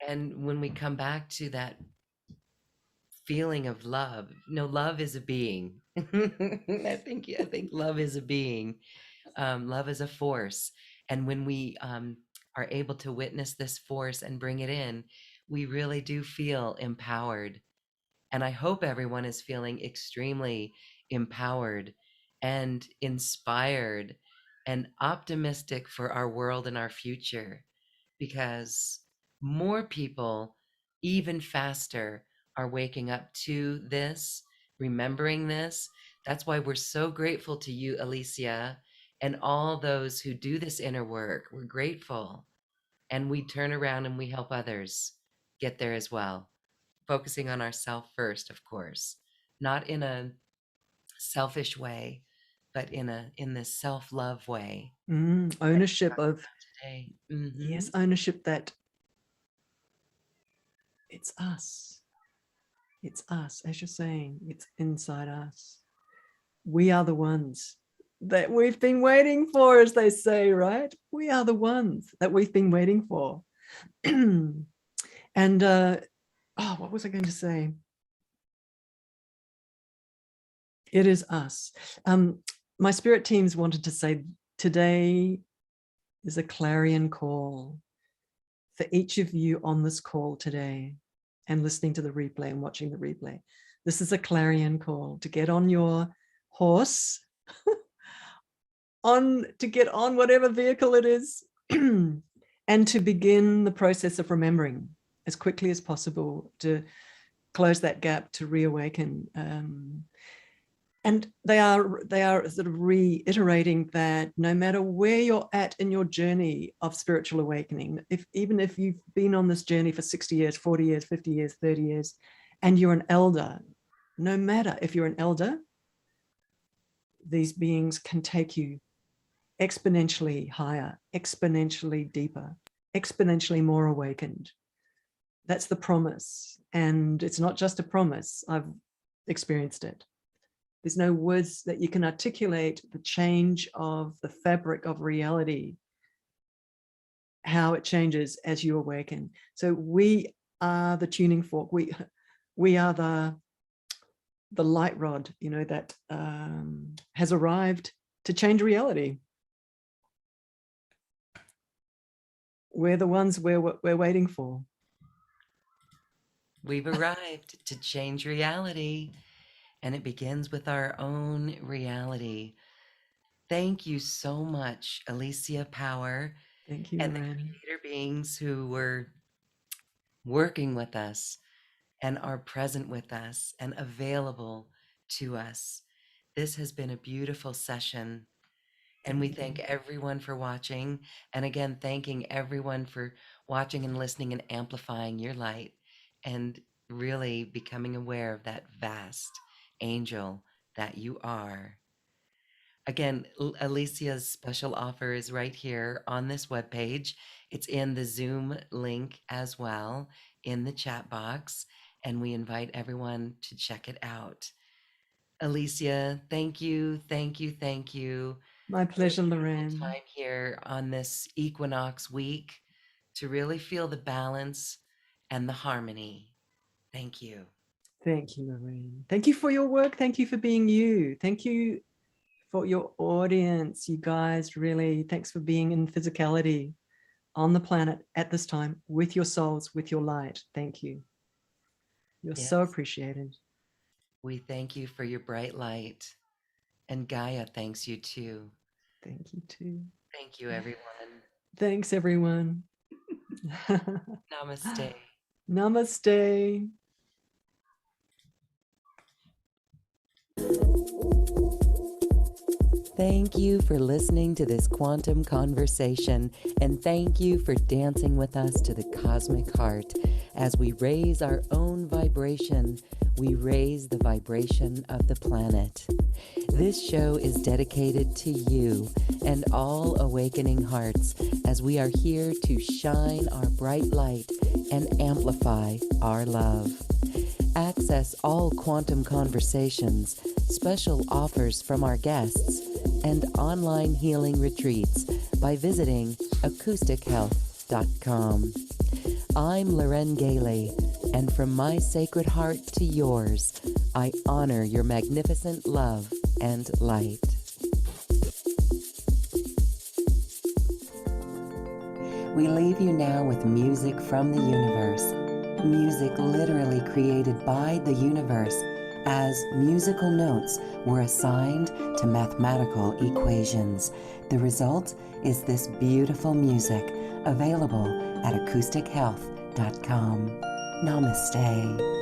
And when we come back to that feeling of love, no, love is a being. I think love is a being. Love is a force. And when we are able to witness this force and bring it in, we really do feel empowered. And I hope everyone is feeling extremely empowered and inspired and optimistic for our world and our future, because more people, even faster, are waking up to this, remembering this. That's why we're so grateful to you, Alicia, and all those who do this inner work. We're grateful. And we turn around and we help others get there as well, focusing on ourselves first, of course, not in a selfish way, but in this self-love way. Ownership of Today. Yes, ownership that it's us. It's us, as you're saying, it's inside us. We are the ones that we've been waiting for, as they say, right? We are the ones that we've been waiting for. And what was I going to say? It is us. My spirit teams wanted to say today is a clarion call for each of you on this call today and listening to the replay and watching the replay. This is a clarion call to get on your horse, to get on whatever vehicle it is, and to begin the process of remembering as quickly as possible to close that gap, to reawaken. And they are sort of reiterating that no matter where you're at in your journey of spiritual awakening, even if you've been on this journey for 60 years, 40 years, 50 years, 30 years, and you're an elder, no matter if you're an elder, these beings can take you exponentially higher, exponentially deeper, exponentially more awakened. That's the promise. And it's not just a promise. I've experienced it. There's no words that you can articulate the change of the fabric of reality, how it changes as you awaken. So we are the tuning fork. We are the light rod, that has arrived to change reality. We're the ones we're waiting for. We've arrived to change reality. And it begins with our own reality. Thank you so much, Alicia Power. Thank you, and Loren. the creator beings who were working with us and are present with us and available to us. This has been a beautiful session. And we thank everyone for watching. And again, thanking everyone for watching and listening and amplifying your light and really becoming aware of that vast angel that you are. Again, Alicia's special offer is right here on this webpage. It's in the Zoom link as well in the chat box, and we invite everyone to check it out. Alicia, thank you, thank you, thank you. My pleasure, Loren. Time here on this equinox week to really feel the balance and the harmony. Thank you. Thank you, Loren. Thank you for your work. Thank you for being you. Thank you for your audience. You guys, really, thanks for being in physicality on the planet at this time with your souls, with your light. Thank you. You're so appreciated. We thank you for your bright light. And Gaia thanks you too. Thank you too. Thank you, everyone. Thanks, everyone. Namaste. Namaste. Thank you for listening to this quantum conversation, and thank you for dancing with us to the cosmic heart. As we raise our own vibration, we raise the vibration of the planet. This show is dedicated to you and all awakening hearts, as we are here to shine our bright light and amplify our love. Access all quantum conversations, special offers from our guests, and online healing retreats by visiting acoustichealth.com. I'm Loren Gailey, and from my sacred heart to yours, I honor your magnificent love and light. We leave you now with music from the universe. Music literally created by the universe, as musical notes were assigned to mathematical equations. The result is this beautiful music, available at acoustichealth.com. Namaste.